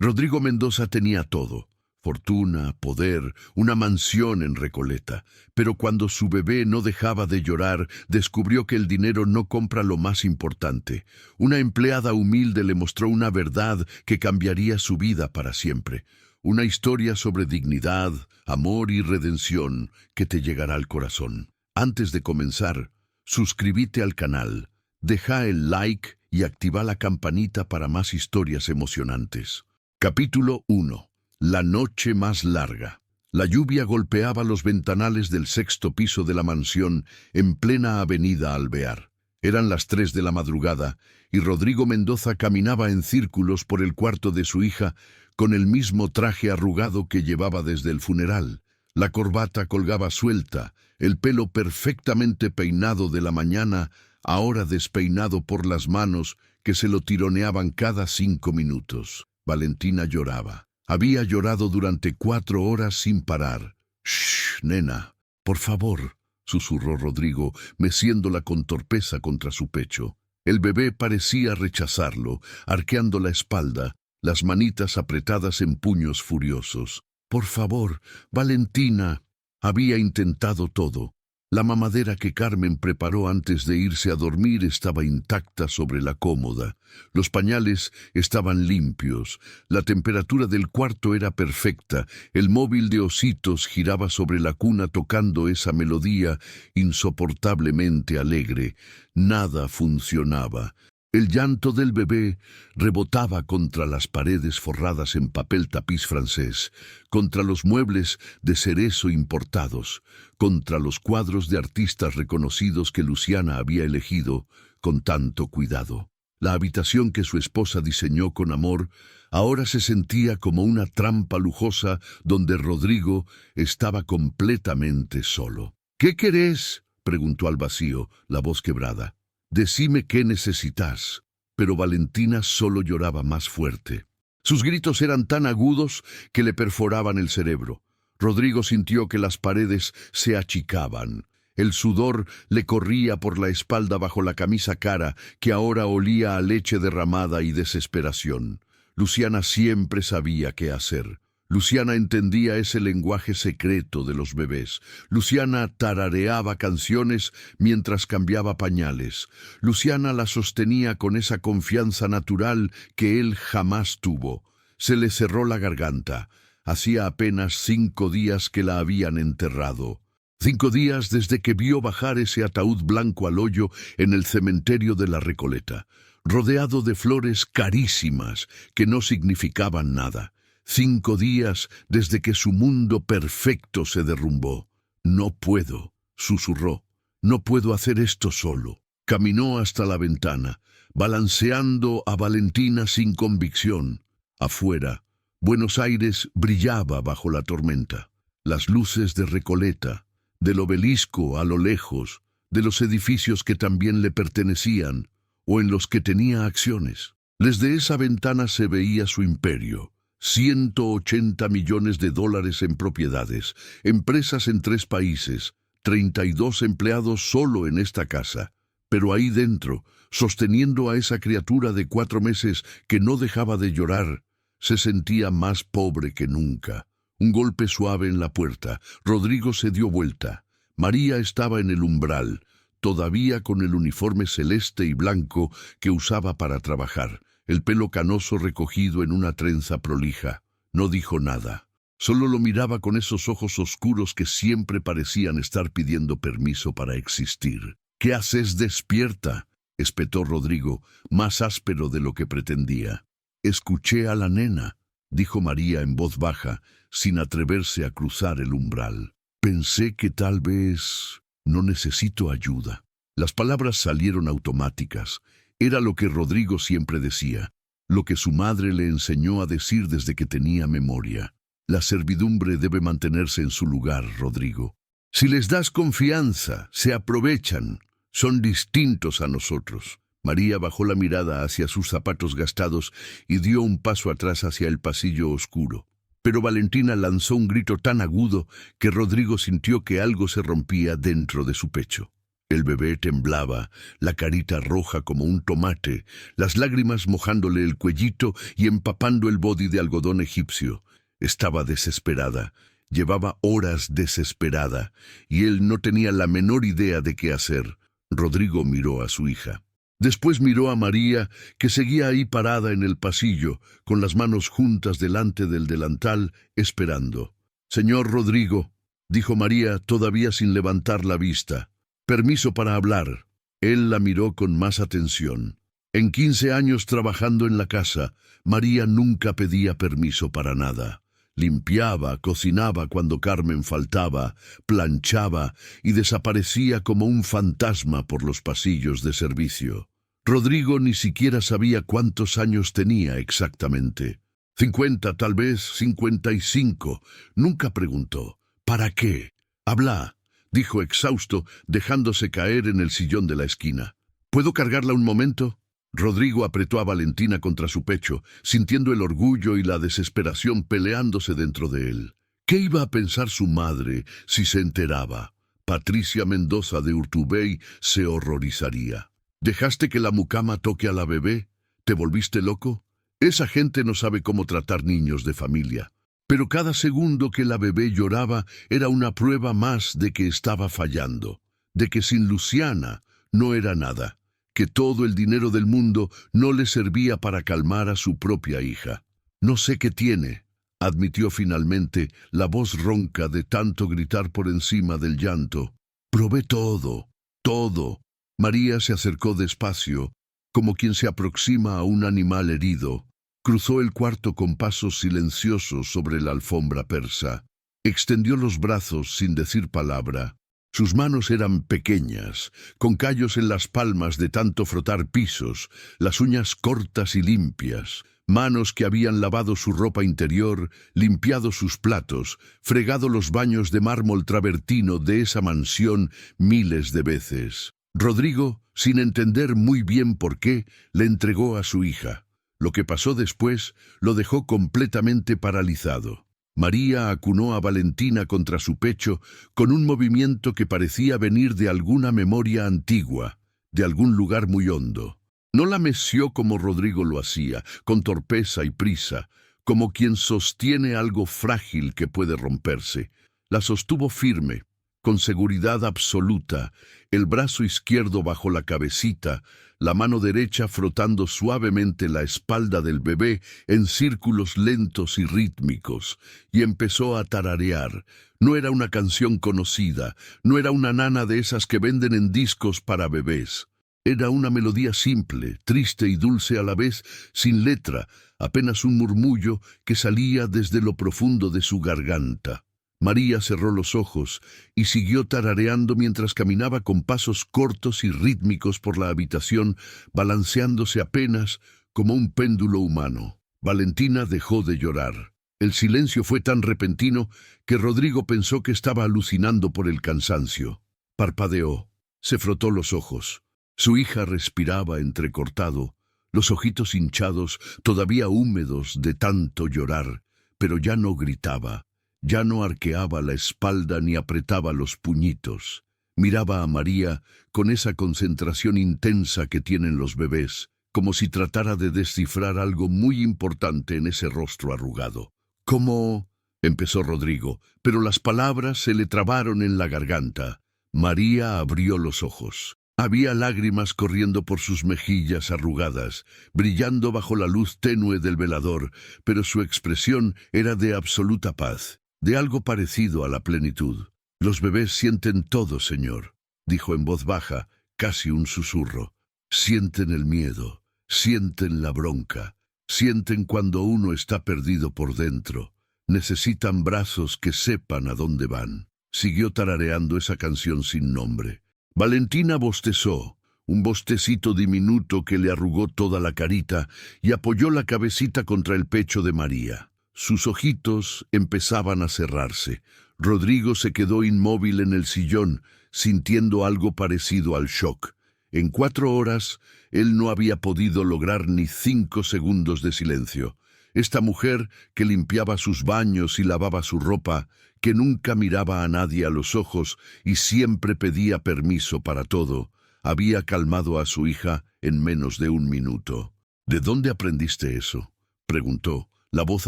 Rodrigo Mendoza tenía todo: fortuna, poder, una mansión en Recoleta. Pero cuando su bebé no dejaba de llorar, descubrió que el dinero no compra lo más importante. Una empleada humilde le mostró una verdad que cambiaría su vida para siempre. Una historia sobre dignidad, amor y redención que te llegará al corazón. Antes de comenzar, suscríbete al canal, deja el like y activa la campanita para más historias emocionantes. Capítulo 1. La noche más larga. La lluvia golpeaba los ventanales del sexto piso de la mansión en plena avenida Alvear. Eran las 3 de la madrugada y Rodrigo Mendoza caminaba en círculos por el cuarto de su hija con el mismo traje arrugado que llevaba desde el funeral. La corbata colgaba suelta, el pelo perfectamente peinado de la mañana, ahora despeinado por las manos que se lo tironeaban cada 5 minutos. Valentina lloraba. Había llorado durante 4 horas sin parar. «Shh, nena, por favor», susurró Rodrigo, meciéndola con torpeza contra su pecho. El bebé parecía rechazarlo, arqueando la espalda, las manitas apretadas en puños furiosos. «Por favor, Valentina». Había intentado todo. La mamadera que Carmen preparó antes de irse a dormir estaba intacta sobre la cómoda. Los pañales estaban limpios. La temperatura del cuarto era perfecta. El móvil de ositos giraba sobre la cuna tocando esa melodía insoportablemente alegre. Nada funcionaba. El llanto del bebé rebotaba contra las paredes forradas en papel tapiz francés, contra los muebles de cerezo importados, contra los cuadros de artistas reconocidos que Luciana había elegido con tanto cuidado. La habitación que su esposa diseñó con amor ahora se sentía como una trampa lujosa donde Rodrigo estaba completamente solo. «¿Qué querés?», preguntó al vacío, la voz quebrada. «Decime qué necesitas». Pero Valentina solo lloraba más fuerte. Sus gritos eran tan agudos que le perforaban el cerebro. Rodrigo sintió que las paredes se achicaban. El sudor le corría por la espalda bajo la camisa cara, que ahora olía a leche derramada y desesperación. Luciana siempre sabía qué hacer. Luciana entendía ese lenguaje secreto de los bebés. Luciana tarareaba canciones mientras cambiaba pañales. Luciana la sostenía con esa confianza natural que él jamás tuvo. Se le cerró la garganta. Hacía apenas 5 días que la habían enterrado. 5 días desde que vio bajar ese ataúd blanco al hoyo en el cementerio de la Recoleta, rodeado de flores carísimas que no significaban nada. 5 días desde que su mundo perfecto se derrumbó. «No puedo», susurró. «No puedo hacer esto solo». Caminó hasta la ventana, balanceando a Valentina sin convicción. Afuera, Buenos Aires brillaba bajo la tormenta. Las luces de Recoleta, del obelisco a lo lejos, de los edificios que también le pertenecían o en los que tenía acciones. Desde esa ventana se veía su imperio. 180 millones de dólares en propiedades, empresas en 3 países, 32 empleados solo en esta casa. Pero ahí dentro, sosteniendo a esa criatura de 4 meses que no dejaba de llorar, se sentía más pobre que nunca. Un golpe suave en la puerta. Rodrigo se dio vuelta. María estaba en el umbral, todavía con el uniforme celeste y blanco que usaba para trabajar, el pelo canoso recogido en una trenza prolija. No dijo nada. Solo lo miraba con esos ojos oscuros que siempre parecían estar pidiendo permiso para existir. «¿Qué haces despierta?», espetó Rodrigo, más áspero de lo que pretendía. «Escuché a la nena», dijo María en voz baja, sin atreverse a cruzar el umbral. «Pensé que tal vez no necesito ayuda». Las palabras salieron automáticas. Era lo que Rodrigo siempre decía, lo que su madre le enseñó a decir desde que tenía memoria. La servidumbre debe mantenerse en su lugar, Rodrigo. Si les das confianza, se aprovechan. Son distintos a nosotros. María bajó la mirada hacia sus zapatos gastados y dio un paso atrás hacia el pasillo oscuro. Pero Valentina lanzó un grito tan agudo que Rodrigo sintió que algo se rompía dentro de su pecho. El bebé temblaba, la carita roja como un tomate, las lágrimas mojándole el cuellito y empapando el body de algodón egipcio. Estaba desesperada, llevaba horas desesperada, y él no tenía la menor idea de qué hacer. Rodrigo miró a su hija. Después miró a María, que seguía ahí parada en el pasillo, con las manos juntas delante del delantal, esperando. «Señor Rodrigo», dijo María, todavía sin levantar la vista. «Permiso para hablar». Él la miró con más atención. En 15 años trabajando en la casa, María nunca pedía permiso para nada. Limpiaba, cocinaba cuando Carmen faltaba, planchaba y desaparecía como un fantasma por los pasillos de servicio. Rodrigo ni siquiera sabía cuántos años tenía exactamente. 50, tal vez 55. Nunca preguntó. «¿Para qué?» «Habla», dijo exhausto, dejándose caer en el sillón de la esquina. «¿Puedo cargarla un momento?» Rodrigo apretó a Valentina contra su pecho, sintiendo el orgullo y la desesperación peleándose dentro de él. ¿Qué iba a pensar su madre si se enteraba? Patricia Mendoza de Urtubey se horrorizaría. ¿Dejaste que la mucama toque a la bebé? ¿Te volviste loco? Esa gente no sabe cómo tratar niños de familia. Pero cada segundo que la bebé lloraba era una prueba más de que estaba fallando, de que sin Luciana no era nada, que todo el dinero del mundo no le servía para calmar a su propia hija. «No sé qué tiene», admitió finalmente, la voz ronca de tanto gritar por encima del llanto. «Probé todo, todo». María se acercó despacio, como quien se aproxima a un animal herido. Cruzó el cuarto con pasos silenciosos sobre la alfombra persa. Extendió los brazos sin decir palabra. Sus manos eran pequeñas, con callos en las palmas de tanto frotar pisos, las uñas cortas y limpias, manos que habían lavado su ropa interior, limpiado sus platos, fregado los baños de mármol travertino de esa mansión miles de veces. Rodrigo, sin entender muy bien por qué, le entregó a su hija. Lo que pasó después lo dejó completamente paralizado. María acunó a Valentina contra su pecho con un movimiento que parecía venir de alguna memoria antigua, de algún lugar muy hondo. No la meció como Rodrigo lo hacía, con torpeza y prisa, como quien sostiene algo frágil que puede romperse. La sostuvo firme, con seguridad absoluta, el brazo izquierdo bajo la cabecita, la mano derecha frotando suavemente la espalda del bebé en círculos lentos y rítmicos, y empezó a tararear. No era una canción conocida, no era una nana de esas que venden en discos para bebés. Era una melodía simple, triste y dulce a la vez, sin letra, apenas un murmullo que salía desde lo profundo de su garganta. María cerró los ojos y siguió tarareando mientras caminaba con pasos cortos y rítmicos por la habitación, balanceándose apenas como un péndulo humano. Valentina dejó de llorar. El silencio fue tan repentino que Rodrigo pensó que estaba alucinando por el cansancio. Parpadeó, se frotó los ojos. Su hija respiraba entrecortado, los ojitos hinchados, todavía húmedos de tanto llorar, pero ya no gritaba. Ya no arqueaba la espalda ni apretaba los puñitos. Miraba a María con esa concentración intensa que tienen los bebés, como si tratara de descifrar algo muy importante en ese rostro arrugado. «¿Cómo?» empezó Rodrigo, pero las palabras se le trabaron en la garganta. María abrió los ojos. Había lágrimas corriendo por sus mejillas arrugadas, brillando bajo la luz tenue del velador, pero su expresión era de absoluta paz, de algo parecido a la plenitud. «Los bebés sienten todo, señor», dijo en voz baja, casi un susurro. «Sienten el miedo, sienten la bronca, sienten cuando uno está perdido por dentro. Necesitan brazos que sepan a dónde van». Siguió tarareando esa canción sin nombre. Valentina bostezó, un bostecito diminuto que le arrugó toda la carita, y apoyó la cabecita contra el pecho de María. Sus ojitos empezaban a cerrarse. Rodrigo se quedó inmóvil en el sillón, sintiendo algo parecido al shock. En 4 horas, él no había podido lograr ni 5 segundos de silencio. Esta mujer que limpiaba sus baños y lavaba su ropa, que nunca miraba a nadie a los ojos y siempre pedía permiso para todo, había calmado a su hija en menos de un minuto. ¿De dónde aprendiste eso?, preguntó, la voz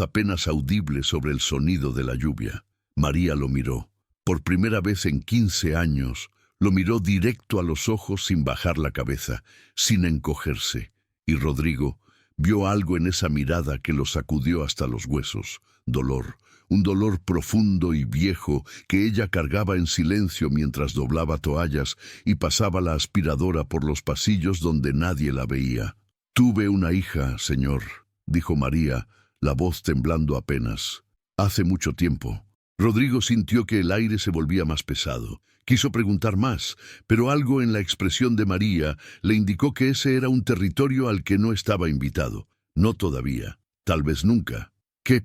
apenas audible sobre el sonido de la lluvia. María lo miró. Por primera vez en 15 años, lo miró directo a los ojos sin bajar la cabeza, sin encogerse. Y Rodrigo vio algo en esa mirada que lo sacudió hasta los huesos. Dolor, un dolor profundo y viejo que ella cargaba en silencio mientras doblaba toallas y pasaba la aspiradora por los pasillos donde nadie la veía. «Tuve una hija, señor», dijo María, la voz temblando apenas. «Hace mucho tiempo». Rodrigo sintió que el aire se volvía más pesado. Quiso preguntar más, pero algo en la expresión de María le indicó que ese era un territorio al que no estaba invitado. No todavía, tal vez nunca. ¿Qué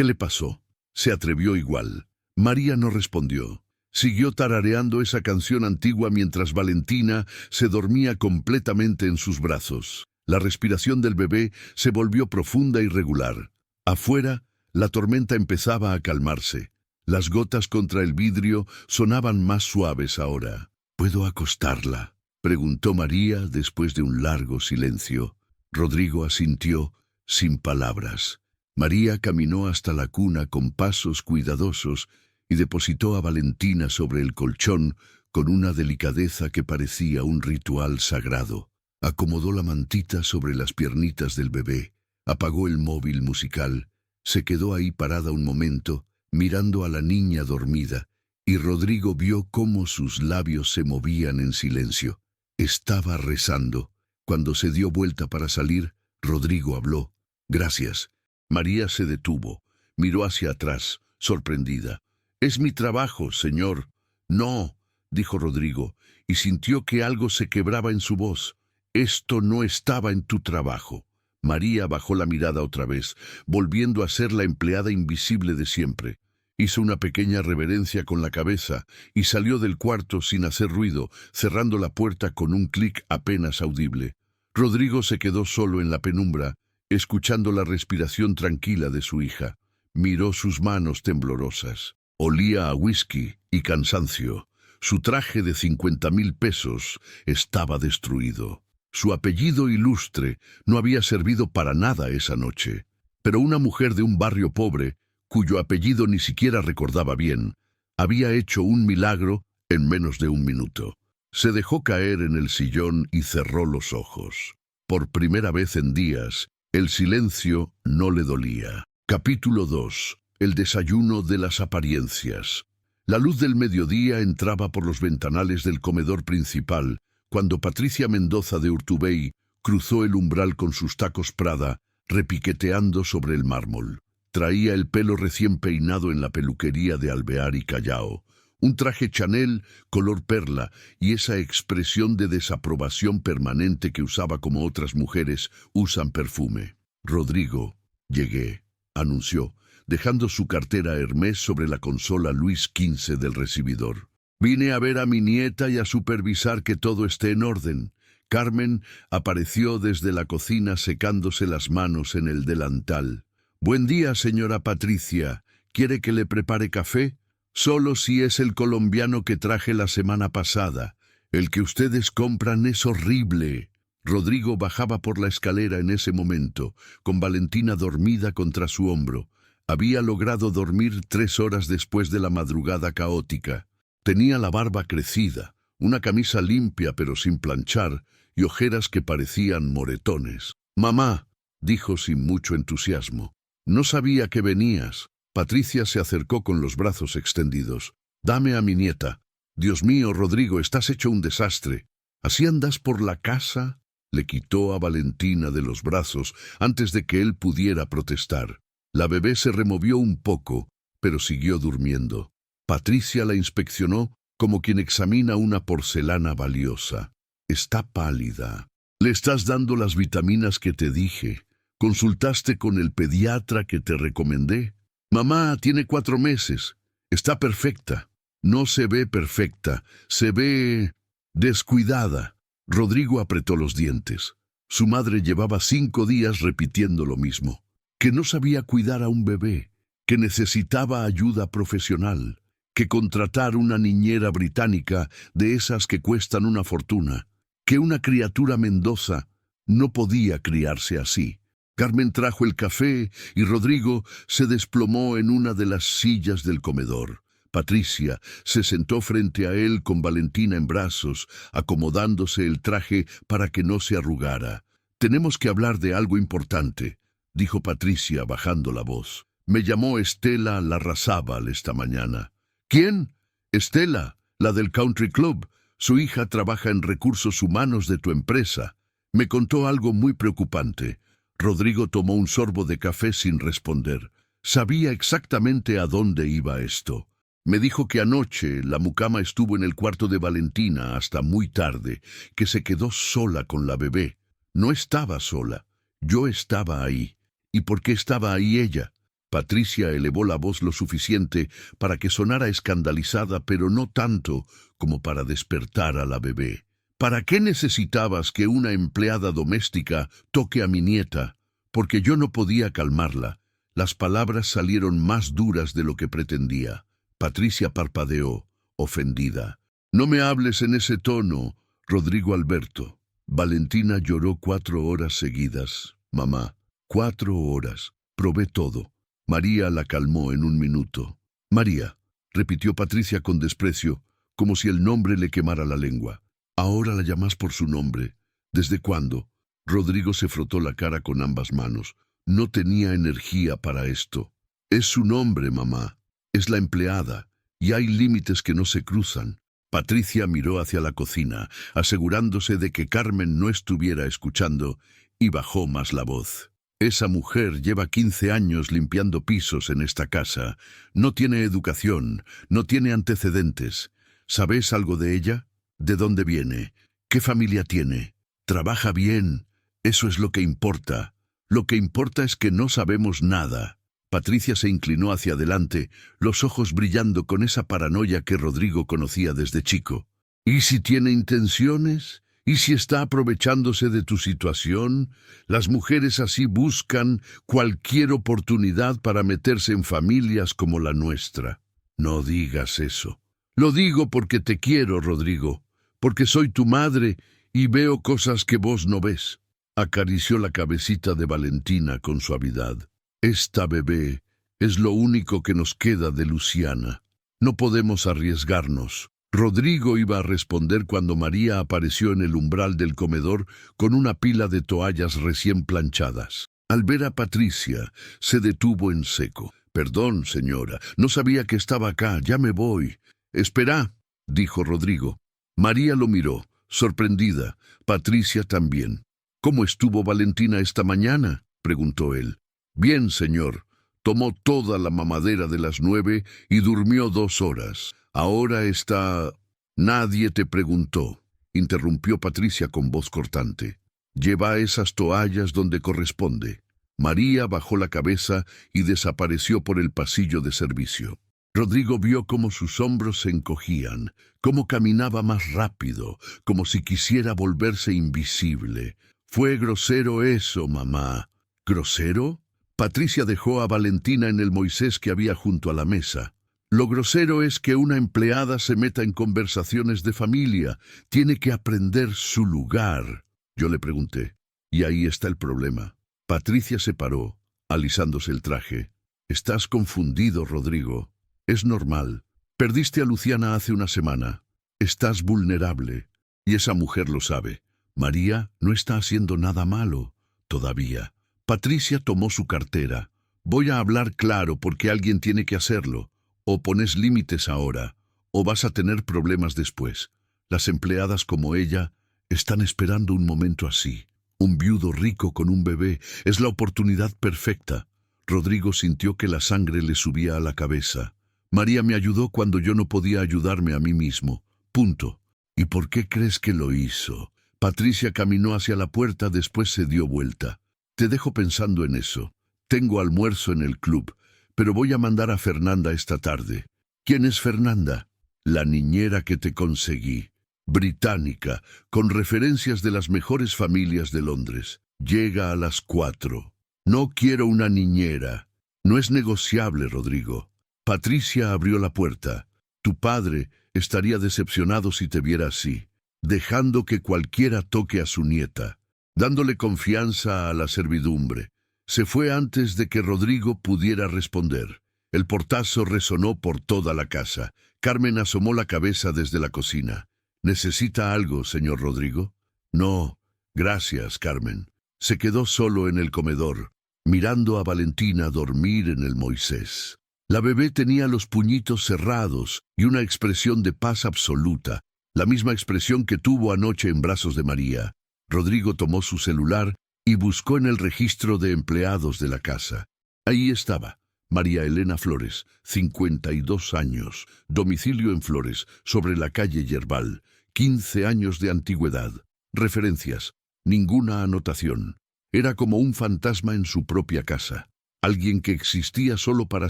le pasó? Se atrevió igual. María no respondió. Siguió tarareando esa canción antigua mientras Valentina se dormía completamente en sus brazos. La respiración del bebé se volvió profunda y regular. Afuera, la tormenta empezaba a calmarse. Las gotas contra el vidrio sonaban más suaves ahora. «¿Puedo acostarla?», preguntó María después de un largo silencio. Rodrigo asintió, sin palabras. María caminó hasta la cuna con pasos cuidadosos y depositó a Valentina sobre el colchón con una delicadeza que parecía un ritual sagrado. Acomodó la mantita sobre las piernitas del bebé, apagó el móvil musical, se quedó ahí parada un momento, mirando a la niña dormida, y Rodrigo vio cómo sus labios se movían en silencio. Estaba rezando. Cuando se dio vuelta para salir, Rodrigo habló. «Gracias». María se detuvo, miró hacia atrás, sorprendida. «Es mi trabajo, señor». «No», dijo Rodrigo, y sintió que algo se quebraba en su voz. «Esto no estaba en tu trabajo». María bajó la mirada otra vez, volviendo a ser la empleada invisible de siempre. Hizo una pequeña reverencia con la cabeza y salió del cuarto sin hacer ruido, cerrando la puerta con un clic apenas audible. Rodrigo se quedó solo en la penumbra, escuchando la respiración tranquila de su hija. Miró sus manos temblorosas. Olía a whisky y cansancio. Su traje de 50.000 pesos estaba destruido. Su apellido ilustre no había servido para nada esa noche. Pero una mujer de un barrio pobre, cuyo apellido ni siquiera recordaba bien, había hecho un milagro en menos de un minuto. Se dejó caer en el sillón y cerró los ojos. Por primera vez en días, el silencio no le dolía. Capítulo 2. El desayuno de las apariencias. La luz del mediodía entraba por los ventanales del comedor principal, cuando Patricia Mendoza de Urtubey cruzó el umbral con sus tacos Prada, repiqueteando sobre el mármol. Traía el pelo recién peinado en la peluquería de Alvear y Callao, un traje Chanel color perla y esa expresión de desaprobación permanente que usaba como otras mujeres usan perfume. «Rodrigo, llegué», anunció, dejando su cartera Hermès sobre la consola Luis XV del recibidor. «Vine a ver a mi nieta y a supervisar que todo esté en orden». Carmen apareció desde la cocina secándose las manos en el delantal. «Buen día, señora Patricia. ¿Quiere que le prepare café?» «Solo si es el colombiano que traje la semana pasada. El que ustedes compran es horrible». Rodrigo bajaba por la escalera en ese momento, con Valentina dormida contra su hombro. Había logrado dormir 3 horas después de la madrugada caótica. Tenía la barba crecida, una camisa limpia pero sin planchar, y ojeras que parecían moretones. «Mamá», dijo sin mucho entusiasmo. «No sabía que venías». Patricia se acercó con los brazos extendidos. «Dame a mi nieta». «Dios mío, Rodrigo, estás hecho un desastre. ¿Así andas por la casa?» Le quitó a Valentina de los brazos antes de que él pudiera protestar. La bebé se removió un poco, pero siguió durmiendo. Patricia la inspeccionó como quien examina una porcelana valiosa. «Está pálida. Le estás dando las vitaminas que te dije. ¿Consultaste con el pediatra que te recomendé?» «Mamá, tiene 4 meses. Está perfecta». «No se ve perfecta. Se ve descuidada». Rodrigo apretó los dientes. Su madre llevaba 5 días repitiendo lo mismo. que no sabía cuidar a un bebé, que necesitaba ayuda profesional, que contratar una niñera británica de esas que cuestan una fortuna, que una criatura Mendoza no podía criarse así. Carmen trajo el café y Rodrigo se desplomó en una de las sillas del comedor. Patricia se sentó frente a él con Valentina en brazos, acomodándose el traje para que no se arrugara. «Tenemos que hablar de algo importante», dijo Patricia bajando la voz. «Me llamó Estela Larrazábal esta mañana». «¿Quién?» «Estela, la del Country Club. Su hija trabaja en recursos humanos de tu empresa. Me contó algo muy preocupante». Rodrigo tomó un sorbo de café sin responder. Sabía exactamente a dónde iba esto. Me dijo que anoche la mucama estuvo en el cuarto de Valentina hasta muy tarde, que se quedó sola con la bebé. No estaba sola. Yo estaba ahí. ¿Y por qué estaba ahí ella? Patricia elevó la voz lo suficiente para que sonara escandalizada, pero no tanto como para despertar a la bebé. ¿Para qué necesitabas que una empleada doméstica toque a mi nieta? Porque yo no podía calmarla. Las palabras salieron más duras de lo que pretendía. Patricia parpadeó, ofendida. «No me hables en ese tono, Rodrigo Alberto». Valentina lloró 4 horas seguidas. «Mamá, 4 horas. Probé todo». María la calmó en un minuto. «María», repitió Patricia con desprecio, como si el nombre le quemara la lengua. «Ahora la llamas por su nombre. ¿Desde cuándo?» Rodrigo se frotó la cara con ambas manos. No tenía energía para esto. «Es su nombre, mamá. Es la empleada, y hay límites que no se cruzan». Patricia miró hacia la cocina, asegurándose de que Carmen no estuviera escuchando, y bajó más la voz. «Esa mujer lleva 15 años limpiando pisos en esta casa. No tiene educación, no tiene antecedentes. ¿Sabes algo de ella? ¿De dónde viene? ¿Qué familia tiene? ¿Trabaja bien? Eso es lo que importa. Lo que importa es que no sabemos nada». Patricia se inclinó hacia adelante, los ojos brillando con esa paranoia que Rodrigo conocía desde chico. «¿Y si tiene intenciones? ¿Y si está aprovechándose de tu situación? Las mujeres así buscan cualquier oportunidad para meterse en familias como la nuestra». «No digas eso». «Lo digo porque te quiero, Rodrigo, porque soy tu madre y veo cosas que vos no ves». Acarició la cabecita de Valentina con suavidad. «Esta bebé es lo único que nos queda de Luciana. No podemos arriesgarnos». Rodrigo iba a responder cuando María apareció en el umbral del comedor con una pila de toallas recién planchadas. Al ver a Patricia, se detuvo en seco. «Perdón, señora, no sabía que estaba acá, ya me voy». «Espera», dijo Rodrigo. María lo miró, sorprendida. Patricia también. «¿Cómo estuvo Valentina esta mañana?», preguntó él. «Bien, señor. Tomó toda la mamadera de las 9 y durmió 2 horas. Ahora está...». «Nadie te preguntó», interrumpió Patricia con voz cortante. «Lleva esas toallas donde corresponde». María bajó la cabeza y desapareció por el pasillo de servicio. Rodrigo vio cómo sus hombros se encogían, cómo caminaba más rápido, como si quisiera volverse invisible. «Fue grosero eso, mamá». «¿Grosero?». Patricia dejó a Valentina en el Moisés que había junto a la mesa. «Lo grosero es que una empleada se meta en conversaciones de familia. Tiene que aprender su lugar». Yo le pregunté, «¿Y ahí está el problema?». Patricia se paró, alisándose el traje. «Estás confundido, Rodrigo. Es normal. Perdiste a Luciana hace una semana. Estás vulnerable. Y esa mujer lo sabe. María no está haciendo nada malo, todavía». Patricia tomó su cartera. «Voy a hablar claro porque alguien tiene que hacerlo. O pones límites ahora, o vas a tener problemas después. Las empleadas como ella están esperando un momento así. Un viudo rico con un bebé es la oportunidad perfecta». Rodrigo sintió que la sangre le subía a la cabeza. «María me ayudó cuando yo no podía ayudarme a mí mismo. Punto». «¿Y por qué crees que lo hizo?». Patricia caminó hacia la puerta, después se dio vuelta. «Te dejo pensando en eso. Tengo almuerzo en el club, pero voy a mandar a Fernanda esta tarde». «¿Quién es Fernanda?». «La niñera que te conseguí. Británica, con referencias de las mejores familias de Londres. Llega a las 4». No quiero una niñera. No es negociable, Rodrigo. Patricia abrió la puerta. Tu padre estaría decepcionado si te viera así, dejando que cualquiera toque a su nieta, dándole confianza a la servidumbre. Se fue antes de que Rodrigo pudiera responder. El portazo resonó por toda la casa. Carmen asomó la cabeza desde la cocina. ¿Necesita algo, señor Rodrigo? No, gracias, Carmen. Se quedó solo en el comedor, mirando a Valentina dormir en el Moisés. La bebé tenía los puñitos cerrados y una expresión de paz absoluta, la misma expresión que tuvo anoche en brazos de María. Rodrigo tomó su celular y buscó en el registro de empleados de la casa. Ahí estaba, María Elena Flores, 52 años, domicilio en Flores, sobre la calle Yerbal, 15 años de antigüedad. Referencias, ninguna anotación. Era como un fantasma en su propia casa, alguien que existía solo para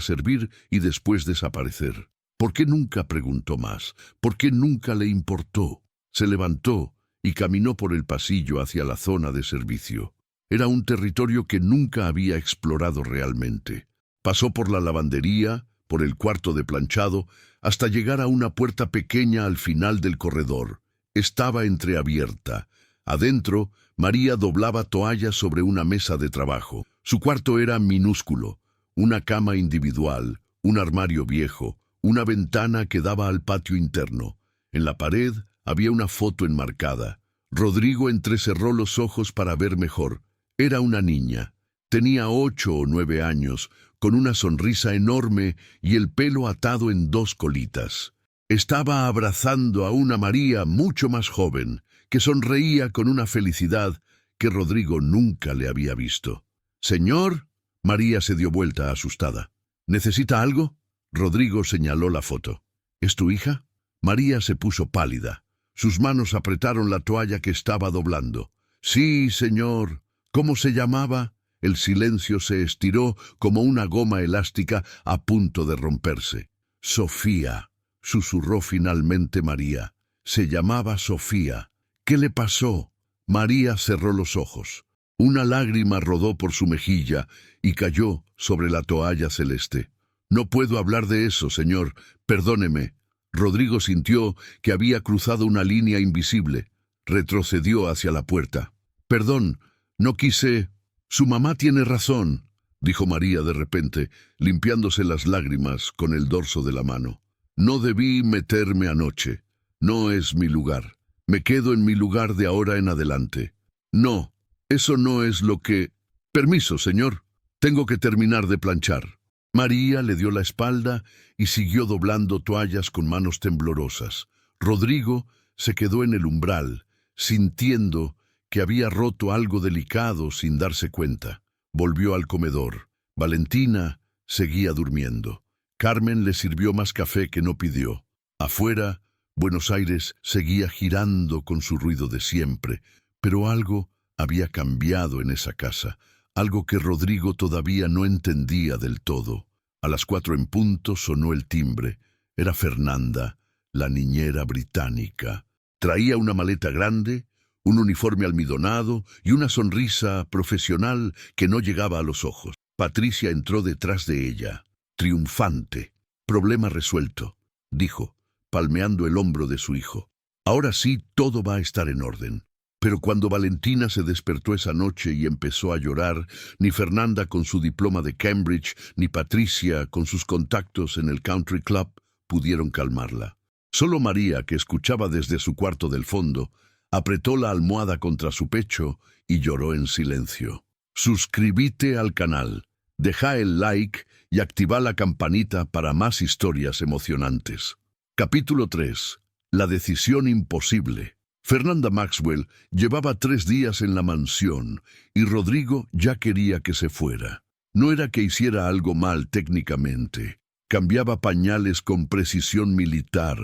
servir y después desaparecer. ¿Por qué nunca preguntó más? ¿Por qué nunca le importó? Se levantó y caminó por el pasillo hacia la zona de servicio. Era un territorio que nunca había explorado realmente. Pasó por la lavandería, por el cuarto de planchado, hasta llegar a una puerta pequeña al final del corredor. Estaba entreabierta. Adentro, María doblaba toallas sobre una mesa de trabajo. Su cuarto era minúsculo, una cama individual, un armario viejo, una ventana que daba al patio interno. En la pared había una foto enmarcada. Rodrigo entrecerró los ojos para ver mejor. Era una niña. Tenía 8 o 9 años, con una sonrisa enorme y el pelo atado en 2 colitas. Estaba abrazando a una María mucho más joven, que sonreía con una felicidad que Rodrigo nunca le había visto. «Señor», María se dio vuelta asustada. «¿Necesita algo?» Rodrigo señaló la foto. «¿Es tu hija?» María se puso pálida. Sus manos apretaron la toalla que estaba doblando. «Sí, señor». «¿Cómo se llamaba?» El silencio se estiró como una goma elástica a punto de romperse. «Sofía», susurró finalmente María. «Se llamaba Sofía». «¿Qué le pasó?» María cerró los ojos. Una lágrima rodó por su mejilla y cayó sobre la toalla celeste. «No puedo hablar de eso, señor. Perdóneme». Rodrigo sintió que había cruzado una línea invisible. Retrocedió hacia la puerta. «Perdón, no quise...» «Su mamá tiene razón», dijo María de repente, limpiándose las lágrimas con el dorso de la mano. «No debí meterme anoche. No es mi lugar. Me quedo en mi lugar de ahora en adelante». «No, eso no es lo que...» «Permiso, señor. Tengo que terminar de planchar». María le dio la espalda y siguió doblando toallas con manos temblorosas. Rodrigo se quedó en el umbral, sintiendo que había roto algo delicado sin darse cuenta. Volvió al comedor. Valentina seguía durmiendo. Carmen le sirvió más café que no pidió. Afuera, Buenos Aires seguía girando con su ruido de siempre, pero algo había cambiado en esa casa, algo que Rodrigo todavía no entendía del todo. A las 4 en punto sonó el timbre. Era Fernanda, la niñera británica. Traía una maleta grande, un uniforme almidonado y una sonrisa profesional que no llegaba a los ojos. Patricia entró detrás de ella, triunfante. «Problema resuelto», dijo, palmeando el hombro de su hijo. «Ahora sí, todo va a estar en orden». Pero cuando Valentina se despertó esa noche y empezó a llorar, ni Fernanda con su diploma de Cambridge, ni Patricia con sus contactos en el country club pudieron calmarla. Solo María, que escuchaba desde su cuarto del fondo, apretó la almohada contra su pecho y lloró en silencio. Suscríbete al canal, deja el like y activa la campanita para más historias emocionantes. Capítulo 3. La decisión imposible. Fernanda Maxwell llevaba 3 días en la mansión y Rodrigo ya quería que se fuera. No era que hiciera algo mal técnicamente. Cambiaba pañales con precisión militar,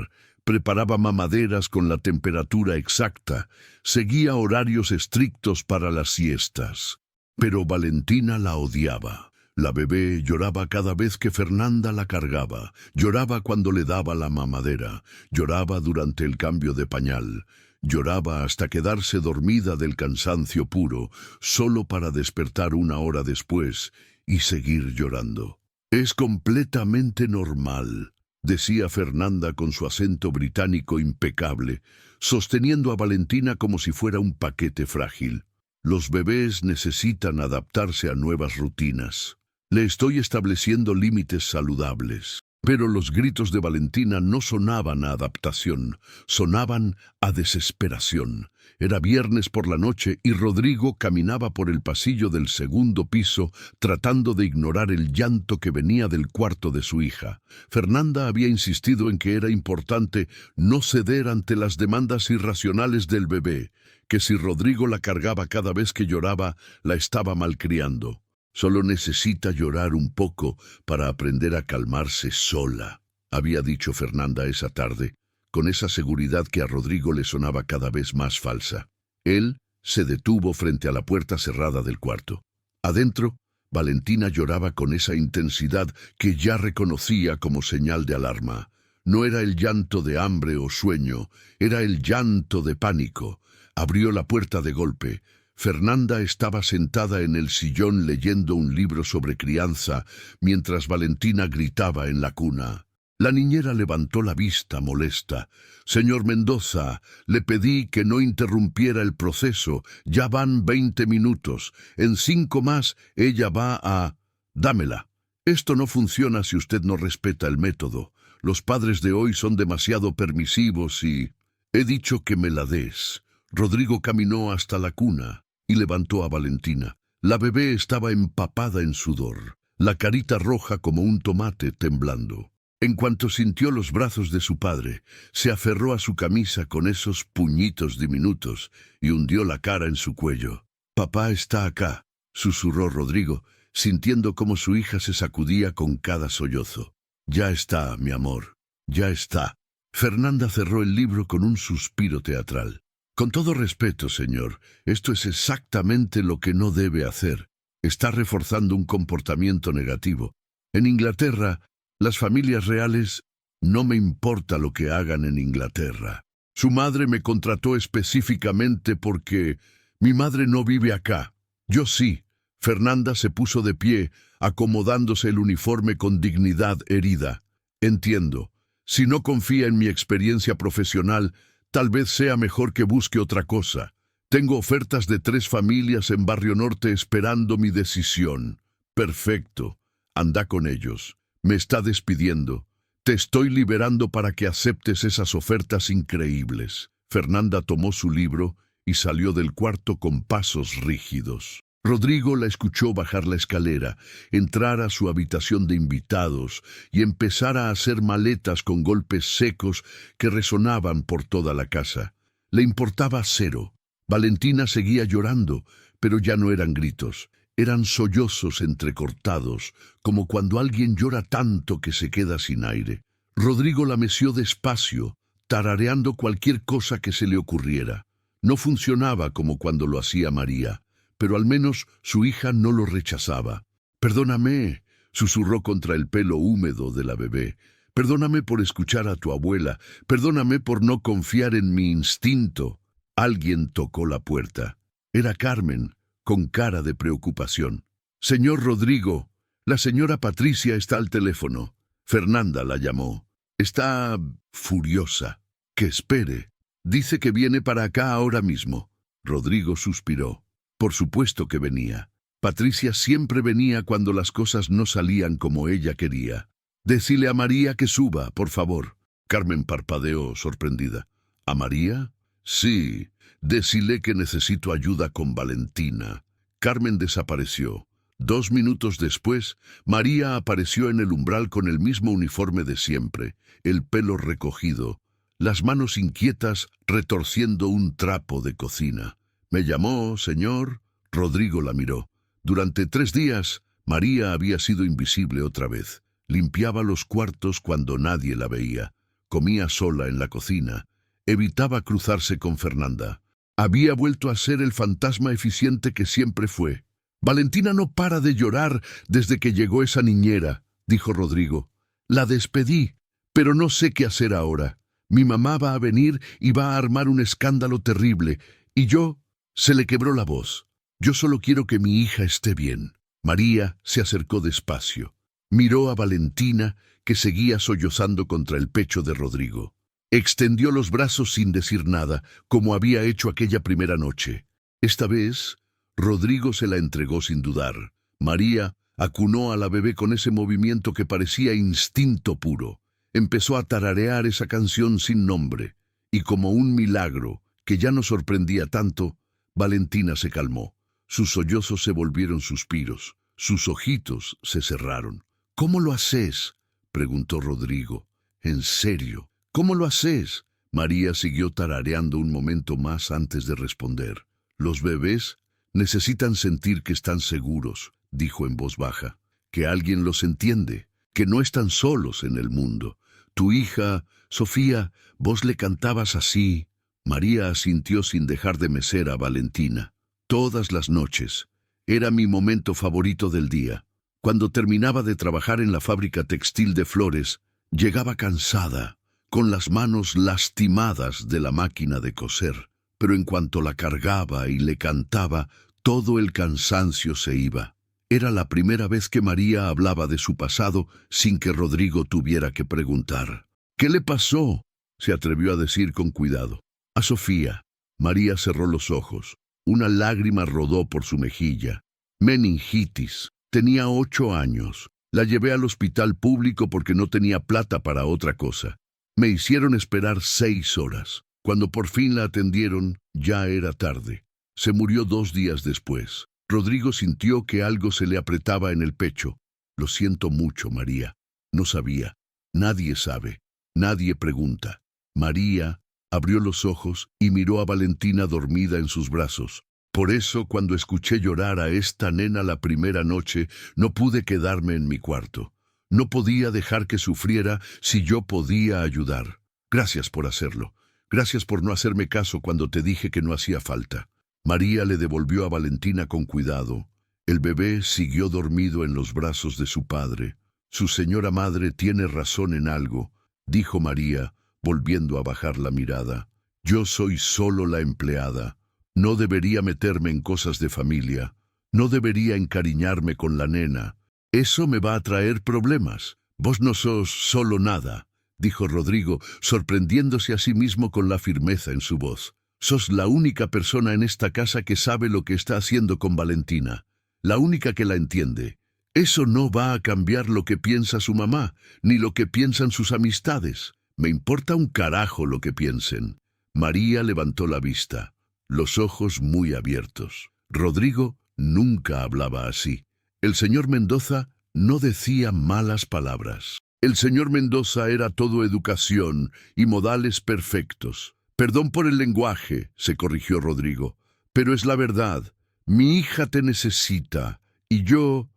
preparaba mamaderas con la temperatura exacta, seguía horarios estrictos para las siestas. Pero Valentina la odiaba. La bebé lloraba cada vez que Fernanda la cargaba, lloraba cuando le daba la mamadera, lloraba durante el cambio de pañal, Lloraba hasta quedarse dormida del cansancio puro, solo para despertar una hora después y seguir llorando. «Es completamente normal», decía Fernanda con su acento británico impecable, sosteniendo a Valentina como si fuera un paquete frágil. «Los bebés necesitan adaptarse a nuevas rutinas. Le estoy estableciendo límites saludables». Pero los gritos de Valentina no sonaban a adaptación, sonaban a desesperación. Era viernes por la noche y Rodrigo caminaba por el pasillo del segundo piso tratando de ignorar el llanto que venía del cuarto de su hija. Fernanda había insistido en que era importante no ceder ante las demandas irracionales del bebé, que si Rodrigo la cargaba cada vez que lloraba, la estaba malcriando. «Solo necesita llorar un poco para aprender a calmarse sola», había dicho Fernanda esa tarde, con esa seguridad que a Rodrigo le sonaba cada vez más falsa. Él se detuvo frente a la puerta cerrada del cuarto. Adentro, Valentina lloraba con esa intensidad que ya reconocía como señal de alarma. No era el llanto de hambre o sueño, era el llanto de pánico. Abrió la puerta de golpe. Fernanda estaba sentada en el sillón leyendo un libro sobre crianza, mientras Valentina gritaba en la cuna. La niñera levantó la vista molesta. «Señor Mendoza, le pedí que no interrumpiera el proceso. Ya van 20 minutos. En 5 más ella va a... Dámela. Esto no funciona si usted no respeta el método. Los padres de hoy son demasiado permisivos y... He dicho que me la des». Rodrigo caminó hasta la cuna y levantó a Valentina. La bebé estaba empapada en sudor, la carita roja como un tomate temblando. En cuanto sintió los brazos de su padre, se aferró a su camisa con esos puñitos diminutos y hundió la cara en su cuello. «Papá está acá», susurró Rodrigo, sintiendo cómo su hija se sacudía con cada sollozo. «Ya está, mi amor, ya está». Fernanda cerró el libro con un suspiro teatral. «Con todo respeto, señor, esto es exactamente lo que no debe hacer. Está reforzando un comportamiento negativo. En Inglaterra, las familias reales, no me importa lo que hagan en Inglaterra. Su madre me contrató específicamente porque mi madre no vive acá. Yo sí». Fernanda se puso de pie, acomodándose el uniforme con dignidad herida. «Entiendo. Si no confía en mi experiencia profesional, tal vez sea mejor que busque otra cosa. Tengo ofertas de 3 familias en Barrio Norte esperando mi decisión». «Perfecto. Anda con ellos. Me está despidiendo. Te estoy liberando para que aceptes esas ofertas increíbles». Fernanda tomó su libro y salió del cuarto con pasos rígidos. Rodrigo la escuchó bajar la escalera, entrar a su habitación de invitados y empezar a hacer maletas con golpes secos que resonaban por toda la casa. Le importaba cero. Valentina seguía llorando, pero ya no eran gritos. Eran sollozos entrecortados, como cuando alguien llora tanto que se queda sin aire. Rodrigo la meció despacio, tarareando cualquier cosa que se le ocurriera. No funcionaba como cuando lo hacía María, pero al menos su hija no lo rechazaba. «Perdóname», susurró contra el pelo húmedo de la bebé. «Perdóname por escuchar a tu abuela. Perdóname por no confiar en mi instinto». Alguien tocó la puerta. Era Carmen, con cara de preocupación. «Señor Rodrigo, la señora Patricia está al teléfono». Fernanda la llamó. «Está furiosa. Que espere. Dice que viene para acá ahora mismo». Rodrigo suspiró. Por supuesto que venía. Patricia siempre venía cuando las cosas no salían como ella quería. «Decile a María que suba, por favor». Carmen parpadeó, sorprendida. «¿A María?» «Sí. Decile que necesito ayuda con Valentina». Carmen desapareció. 2 minutos después, María apareció en el umbral con el mismo uniforme de siempre, el pelo recogido, las manos inquietas retorciendo un trapo de cocina. «¿Me llamó, señor?» Rodrigo la miró. Durante 3 días, María había sido invisible otra vez. Limpiaba los cuartos cuando nadie la veía. Comía sola en la cocina. Evitaba cruzarse con Fernanda. Había vuelto a ser el fantasma eficiente que siempre fue. «Valentina no para de llorar desde que llegó esa niñera», dijo Rodrigo. «La despedí, pero no sé qué hacer ahora. Mi mamá va a venir y va a armar un escándalo terrible. Y yo... Se le quebró la voz. Yo solo quiero que mi hija esté bien. María se acercó despacio. Miró a Valentina, que seguía sollozando contra el pecho de Rodrigo. Extendió los brazos sin decir nada, como había hecho aquella primera noche. Esta vez, Rodrigo se la entregó sin dudar. María acunó a la bebé con ese movimiento que parecía instinto puro. Empezó a tararear esa canción sin nombre, y como un milagro, que ya no sorprendía tanto, Valentina se calmó. Sus sollozos se volvieron suspiros, sus ojitos se cerraron. «¿Cómo lo haces?», preguntó Rodrigo. «¿En serio? ¿Cómo lo haces?». María siguió tarareando un momento más antes de responder. «Los bebés necesitan sentir que están seguros», dijo en voz baja, «que alguien los entiende, que no están solos en el mundo. Tu hija, Sofía, vos le cantabas así». María asintió sin dejar de mecer a Valentina. «Todas las noches. Era mi momento favorito del día. Cuando terminaba de trabajar en la fábrica textil de flores, llegaba cansada, con las manos lastimadas de la máquina de coser, pero en cuanto la cargaba y le cantaba, todo el cansancio se iba». Era la primera vez que María hablaba de su pasado sin que Rodrigo tuviera que preguntar. «¿Qué le pasó?», se atrevió a decir con cuidado. «A Sofía». María cerró los ojos. Una lágrima rodó por su mejilla. «Meningitis. Tenía 8 años. La llevé al hospital público porque no tenía plata para otra cosa. Me hicieron esperar 6 horas. Cuando por fin la atendieron, ya era tarde. Se murió 2 días después». Rodrigo sintió que algo se le apretaba en el pecho. «Lo siento mucho, María. No sabía. Nadie sabe. Nadie pregunta». María abrió los ojos y miró a Valentina dormida en sus brazos. «Por eso, cuando escuché llorar a esta nena la primera noche, no pude quedarme en mi cuarto. No podía dejar que sufriera si yo podía ayudar. Gracias por hacerlo. Gracias por no hacerme caso cuando te dije que no hacía falta». María le devolvió a Valentina con cuidado. El bebé siguió dormido en los brazos de su padre. «Su señora madre tiene razón en algo», dijo María, volviendo a bajar la mirada. «Yo soy solo la empleada. No debería meterme en cosas de familia. No debería encariñarme con la nena. Eso me va a traer problemas. Vos no sos solo nada», dijo Rodrigo, sorprendiéndose a sí mismo con la firmeza en su voz. «Sos la única persona en esta casa que sabe lo que está haciendo con Valentina. La única que la entiende. Eso no va a cambiar lo que piensa su mamá, ni lo que piensan sus amistades. Me importa un carajo lo que piensen». María levantó la vista, los ojos muy abiertos. Rodrigo nunca hablaba así. El señor Mendoza no decía malas palabras. El señor Mendoza era todo educación y modales perfectos. «Perdón por el lenguaje», se corrigió Rodrigo, «pero es la verdad. Mi hija te necesita, y yo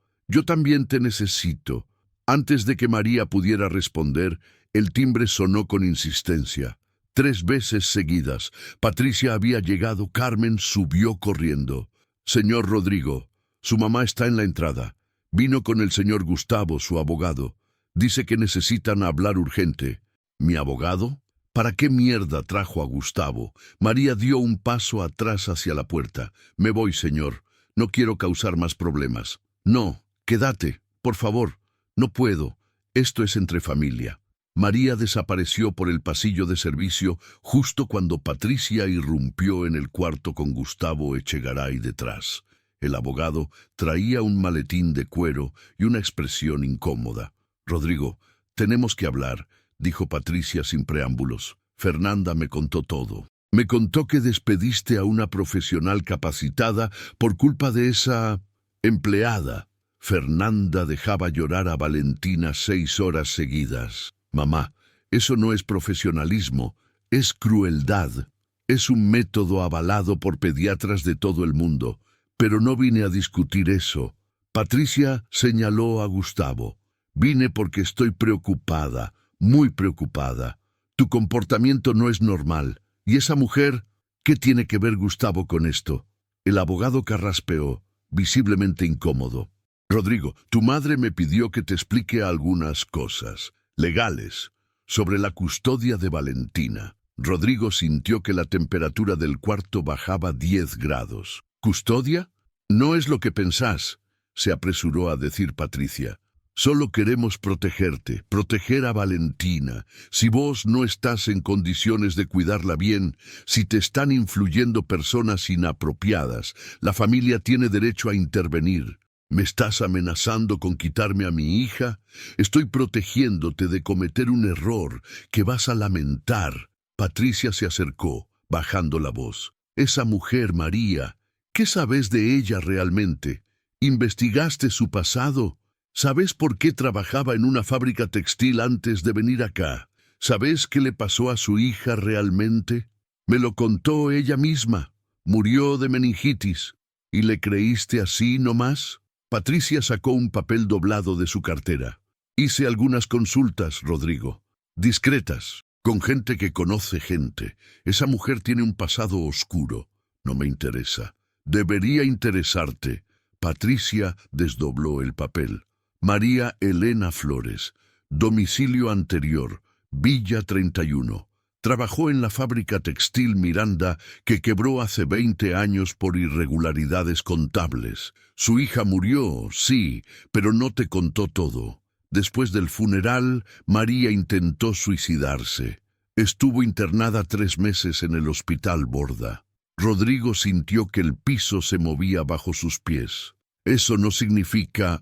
también te necesito». Antes de que María pudiera responder, el timbre sonó con insistencia. 3 veces seguidas. Patricia había llegado. Carmen subió corriendo. «Señor Rodrigo, su mamá está en la entrada. Vino con el señor Gustavo, su abogado. Dice que necesitan hablar urgente». «¿Mi abogado? ¿Para qué mierda trajo a Gustavo?». María dio un paso atrás hacia la puerta. «Me voy, señor. No quiero causar más problemas». «No, quédate, por favor». «No puedo. Esto es entre familia». María desapareció por el pasillo de servicio justo cuando Patricia irrumpió en el cuarto con Gustavo Echegaray detrás. El abogado traía un maletín de cuero y una expresión incómoda. «Rodrigo, tenemos que hablar», dijo Patricia sin preámbulos. «Fernanda me contó todo. Me contó que despediste a una profesional capacitada por culpa de esa empleada». Fernanda dejaba llorar a Valentina 6 horas seguidas. «Mamá, eso no es profesionalismo, es crueldad. Es un método avalado por pediatras de todo el mundo. Pero no vine a discutir eso». Patricia señaló a Gustavo. «Vine porque estoy preocupada, muy preocupada. Tu comportamiento no es normal. ¿Y esa mujer? ¿Qué tiene que ver Gustavo con esto?». El abogado carraspeó, visiblemente incómodo. «Rodrigo, tu madre me pidió que te explique algunas cosas legales. sobre la custodia de Valentina. Rodrigo sintió que la temperatura del cuarto bajaba 10 grados. ¿Custodia? No es lo que pensás, se apresuró a decir Patricia. Solo queremos protegerte, proteger a Valentina. Si vos no estás en condiciones de cuidarla bien, si te están influyendo personas inapropiadas, la familia tiene derecho a intervenir. ¿Me estás amenazando con quitarme a mi hija? Estoy protegiéndote de cometer un error que vas a lamentar. Patricia se acercó, bajando la voz. Esa mujer, María, ¿qué sabes de ella realmente? ¿Investigaste su pasado? ¿Sabes por qué trabajaba en una fábrica textil antes de venir acá? ¿Sabes qué le pasó a su hija realmente? Me lo contó ella misma. Murió de meningitis. ¿Y le creíste así nomás? Patricia sacó un papel doblado de su cartera. Hice algunas consultas, Rodrigo. Discretas, con gente que conoce gente. Esa mujer tiene un pasado oscuro. No me interesa. Debería interesarte. Patricia desdobló el papel. María Elena Flores, domicilio anterior, Villa 31. Trabajó en la fábrica textil Miranda que quebró hace 20 años por irregularidades contables. Su hija murió, sí, pero no te contó todo. Después del funeral, María intentó suicidarse. Estuvo internada 3 meses en el hospital Borda. Rodrigo sintió que el piso se movía bajo sus pies. Eso no significa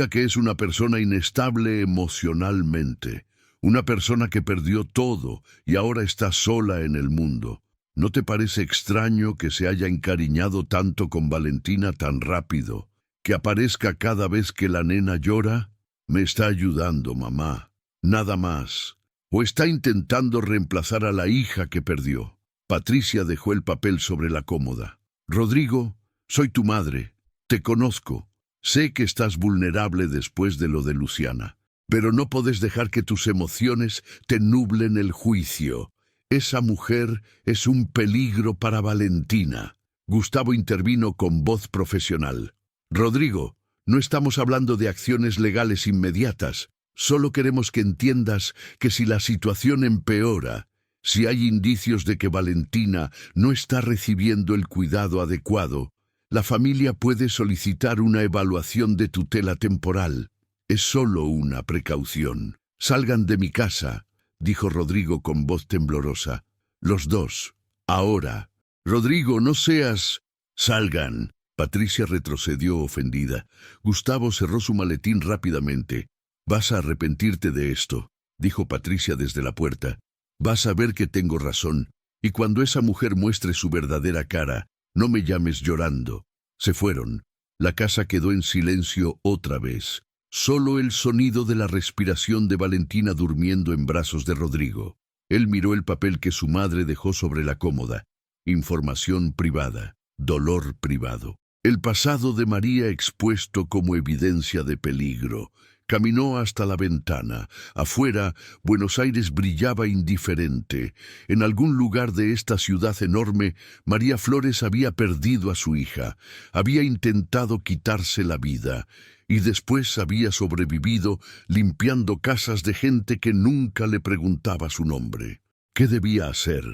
que es una persona inestable emocionalmente, una persona que perdió todo y ahora está sola en el mundo. ¿No te parece extraño que se haya encariñado tanto con Valentina tan rápido, que aparezca cada vez que la nena llora? Me está ayudando, mamá, nada más. ¿O está intentando reemplazar a la hija que perdió? Patricia dejó el papel sobre la cómoda. Rodrigo, soy tu madre, te conozco. Sé que estás vulnerable después de lo de Luciana, pero no podés dejar que tus emociones te nublen el juicio. Esa mujer es un peligro para Valentina. Gustavo intervino con voz profesional. Rodrigo, no estamos hablando de acciones legales inmediatas. Solo queremos que entiendas que si la situación empeora, si hay indicios de que Valentina no está recibiendo el cuidado adecuado, la familia puede solicitar una evaluación de tutela temporal. Es solo una precaución. Salgan de mi casa, dijo Rodrigo con voz temblorosa. Los dos. Ahora. Rodrigo, no seas... Salgan. Patricia retrocedió ofendida. Gustavo cerró su maletín rápidamente. Vas a arrepentirte de esto, dijo Patricia desde la puerta. Vas a ver que tengo razón. Y cuando esa mujer muestre su verdadera cara, no me llames llorando. Se fueron. La casa quedó en silencio otra vez. Solo el sonido de la respiración de Valentina durmiendo en brazos de Rodrigo. Él miró el papel que su madre dejó sobre la cómoda. Información privada. Dolor privado. El pasado de María expuesto como evidencia de peligro. Caminó hasta la ventana. Afuera, Buenos Aires brillaba indiferente. En algún lugar de esta ciudad enorme, María Flores había perdido a su hija. Había intentado quitarse la vida. Y después había sobrevivido limpiando casas de gente que nunca le preguntaba su nombre. ¿Qué debía hacer?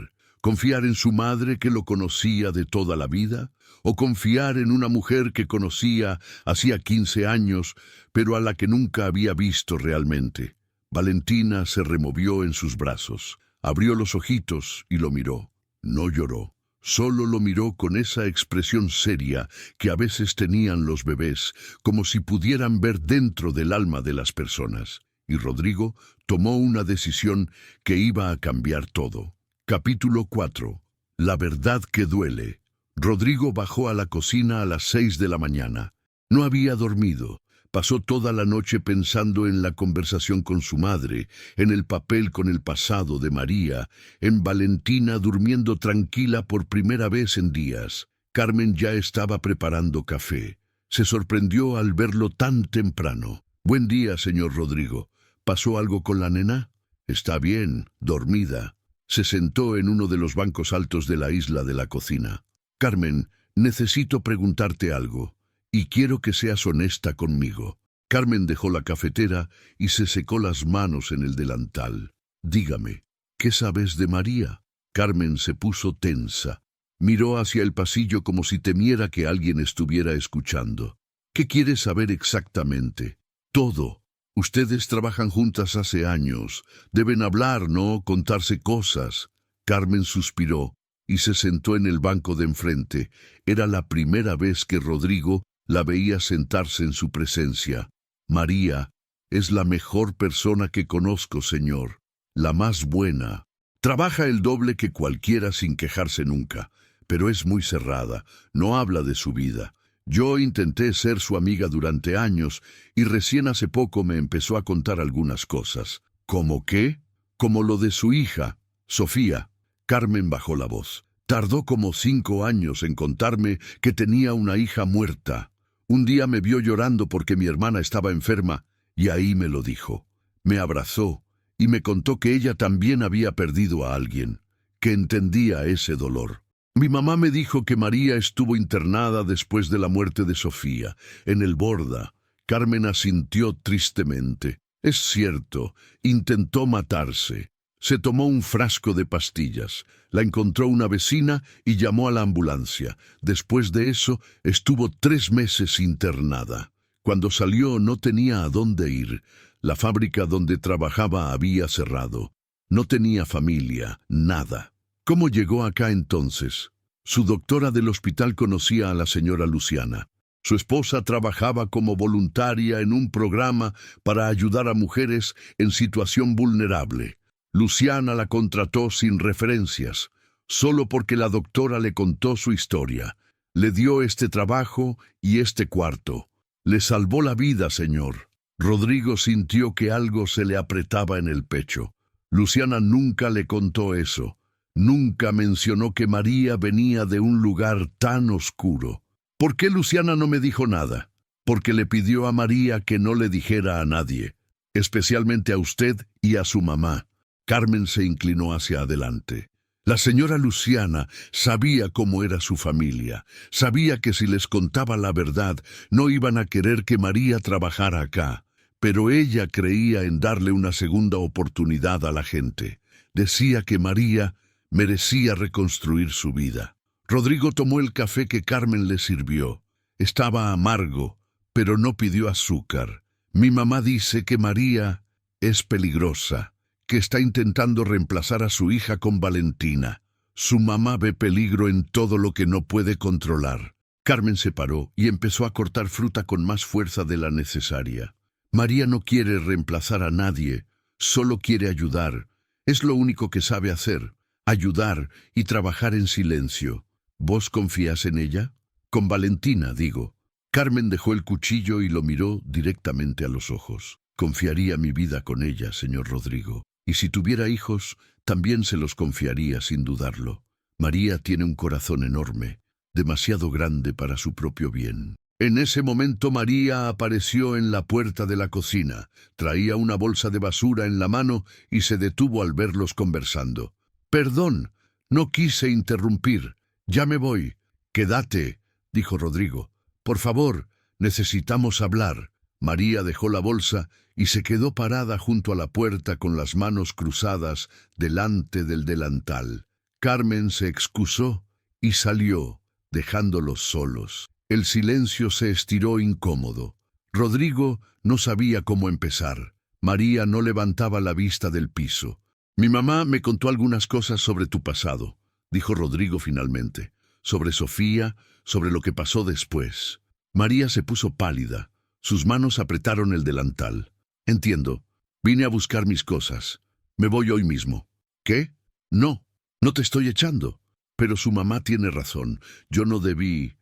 ¿Confiar en su madre que lo conocía de toda la vida? ¿O confiar en una mujer que conocía hacía 15 años, pero a la que nunca había visto realmente? Valentina se removió en sus brazos, abrió los ojitos y lo miró. No lloró, solo lo miró con esa expresión seria que a veces tenían los bebés, como si pudieran ver dentro del alma de las personas. Y Rodrigo tomó una decisión que iba a cambiar todo. Capítulo 4. La verdad que duele. Rodrigo bajó a la cocina a las 6 de la mañana. No había dormido. Pasó toda la noche pensando en la conversación con su madre, en el papel con el pasado de María, en Valentina durmiendo tranquila por primera vez en días. Carmen ya estaba preparando café. Se sorprendió al verlo tan temprano. Buen día, señor Rodrigo. ¿Pasó algo con la nena? Está bien, dormida. Se sentó en uno de los bancos altos de la isla de la cocina. Carmen, necesito preguntarte algo, y quiero que seas honesta conmigo. Carmen dejó la cafetera y se secó las manos en el delantal. Dígame, ¿qué sabes de María? Carmen se puso tensa. Miró hacia el pasillo como si temiera que alguien estuviera escuchando. ¿Qué quiere saber exactamente? Todo. Ustedes trabajan juntas hace años. Deben hablar, ¿no? Contarse cosas. Carmen suspiró y se sentó en el banco de enfrente. Era la primera vez que Rodrigo la veía sentarse en su presencia. María es la mejor persona que conozco, señor. La más buena. Trabaja el doble que cualquiera sin quejarse nunca, pero es muy cerrada, no habla de su vida. Yo intenté ser su amiga durante años y recién hace poco me empezó a contar algunas cosas. ¿Cómo qué? Como lo de su hija, Sofía. Carmen bajó la voz. Tardó como 5 años en contarme que tenía una hija muerta. Un día me vio llorando porque mi hermana estaba enferma y ahí me lo dijo. Me abrazó y me contó que ella también había perdido a alguien, que entendía ese dolor. Mi mamá me dijo que María estuvo internada después de la muerte de Sofía, en el Borda. Carmen asintió tristemente. Es cierto, intentó matarse. Se tomó un frasco de pastillas. La encontró una vecina y llamó a la ambulancia. Después de eso, estuvo 3 meses internada. Cuando salió no tenía a dónde ir. La fábrica donde trabajaba había cerrado. No tenía familia, nada. ¿Cómo llegó acá entonces? Su doctora del hospital conocía a la señora Luciana. Su esposa trabajaba como voluntaria en un programa para ayudar a mujeres en situación vulnerable. Luciana la contrató sin referencias, solo porque la doctora le contó su historia. Le dio este trabajo y este cuarto. Le salvó la vida, señor. Rodrigo sintió que algo se le apretaba en el pecho. Luciana nunca le contó eso. Nunca mencionó que María venía de un lugar tan oscuro. ¿Por qué Luciana no me dijo nada? Porque le pidió a María que no le dijera a nadie, especialmente a usted y a su mamá. Carmen se inclinó hacia adelante. La señora Luciana sabía cómo era su familia. Sabía que si les contaba la verdad, no iban a querer que María trabajara acá. Pero ella creía en darle una segunda oportunidad a la gente. Decía que María merecía reconstruir su vida. Rodrigo tomó el café que Carmen le sirvió. Estaba amargo, pero no pidió azúcar. Mi mamá dice que María es peligrosa, que está intentando reemplazar a su hija con Valentina. Su mamá ve peligro en todo lo que no puede controlar. Carmen se paró y empezó a cortar fruta con más fuerza de la necesaria. María no quiere reemplazar a nadie, solo quiere ayudar. Es lo único que sabe hacer, ayudar y trabajar en silencio. ¿Vos confías en ella? Con Valentina, digo. Carmen dejó el cuchillo y lo miró directamente a los ojos. Confiaría mi vida con ella, señor Rodrigo. Y si tuviera hijos, también se los confiaría sin dudarlo. María tiene un corazón enorme, demasiado grande para su propio bien. En ese momento María apareció en la puerta de la cocina. Traía una bolsa de basura en la mano y se detuvo al verlos conversando. Perdón, no quise interrumpir. Ya me voy. Quédate, dijo Rodrigo. Por favor, necesitamos hablar. María dejó la bolsa y se quedó parada junto a la puerta con las manos cruzadas delante del delantal. Carmen se excusó y salió, dejándolos solos. El silencio se estiró incómodo. Rodrigo no sabía cómo empezar. María no levantaba la vista del piso. Mi mamá me contó algunas cosas sobre tu pasado, dijo Rodrigo finalmente. Sobre Sofía, sobre lo que pasó después. María se puso pálida. Sus manos apretaron el delantal. Entiendo. Vine a buscar mis cosas. Me voy hoy mismo. ¿Qué? No, no te estoy echando. Pero su mamá tiene razón. Yo no debí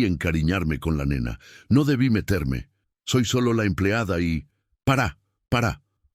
encariñarme con la nena. No debí meterme. Soy solo la empleada y... ¡Para!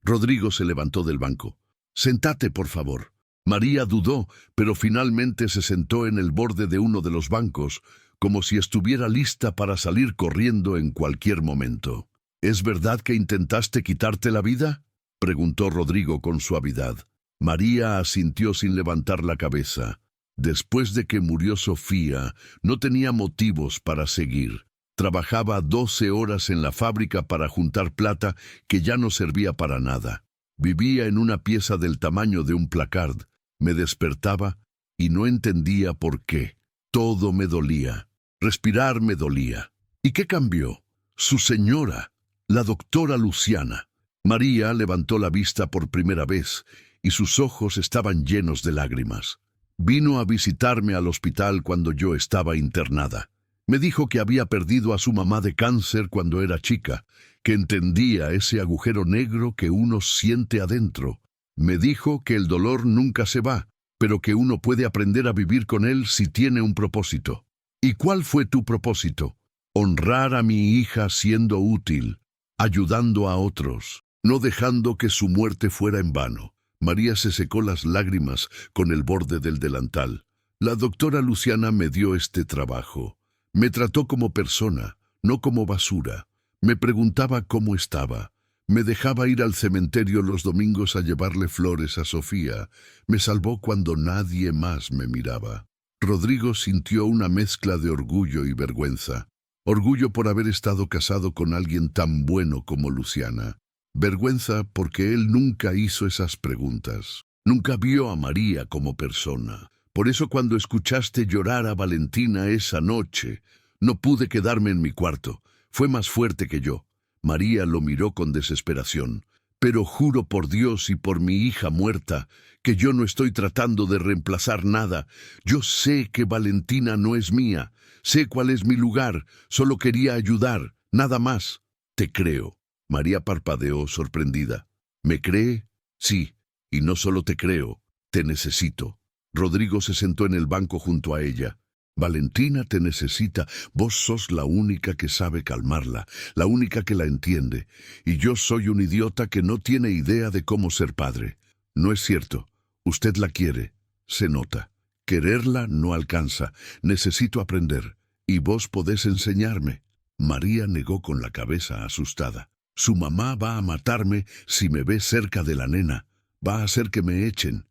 Rodrigo se levantó del banco. Sentate, por favor. María dudó, pero finalmente se sentó en el borde de uno de los bancos, como si estuviera lista para salir corriendo en cualquier momento. ¿Es verdad que intentaste quitarte la vida?, preguntó Rodrigo con suavidad. María asintió sin levantar la cabeza. Después de que murió Sofía, no tenía motivos para seguir. Trabajaba 12 horas en la fábrica para juntar plata que ya no servía para nada. Vivía en una pieza del tamaño de un placard. Me despertaba y no entendía por qué. Todo me dolía. Respirar me dolía. ¿Y qué cambió? Su señora, la doctora Luciana. María levantó la vista por primera vez y sus ojos estaban llenos de lágrimas. Vino a visitarme al hospital cuando yo estaba internada. Me dijo que había perdido a su mamá de cáncer cuando era chica, que entendía ese agujero negro que uno siente adentro. Me dijo que el dolor nunca se va, pero que uno puede aprender a vivir con él si tiene un propósito. ¿Y cuál fue tu propósito? Honrar a mi hija siendo útil, ayudando a otros, no dejando que su muerte fuera en vano. María se secó las lágrimas con el borde del delantal. La doctora Luciana me dio este trabajo. Me trató como persona, no como basura. Me preguntaba cómo estaba. Me dejaba ir al cementerio los domingos a llevarle flores a Sofía. Me salvó cuando nadie más me miraba. Rodrigo sintió una mezcla de orgullo y vergüenza. Orgullo por haber estado casado con alguien tan bueno como Luciana. Vergüenza porque él nunca hizo esas preguntas. Nunca vio a María como persona. Por eso cuando escuchaste llorar a Valentina esa noche, no pude quedarme en mi cuarto. Fue más fuerte que yo. María lo miró con desesperación. Pero juro por Dios y por mi hija muerta, que yo no estoy tratando de reemplazar nada. Yo sé que Valentina no es mía. Sé cuál es mi lugar. Solo quería ayudar. Nada más. Te creo. María parpadeó sorprendida. ¿Me cree? Sí. Y no solo te creo. Te necesito. Rodrigo se sentó en el banco junto a ella. Valentina te necesita. Vos sos la única que sabe calmarla, la única que la entiende. Y yo soy un idiota que no tiene idea de cómo ser padre. No es cierto. Usted la quiere. Se nota. Quererla no alcanza. Necesito aprender. Y vos podés enseñarme. María negó con la cabeza asustada. Su mamá va a matarme si me ve cerca de la nena. Va a hacer que me echen.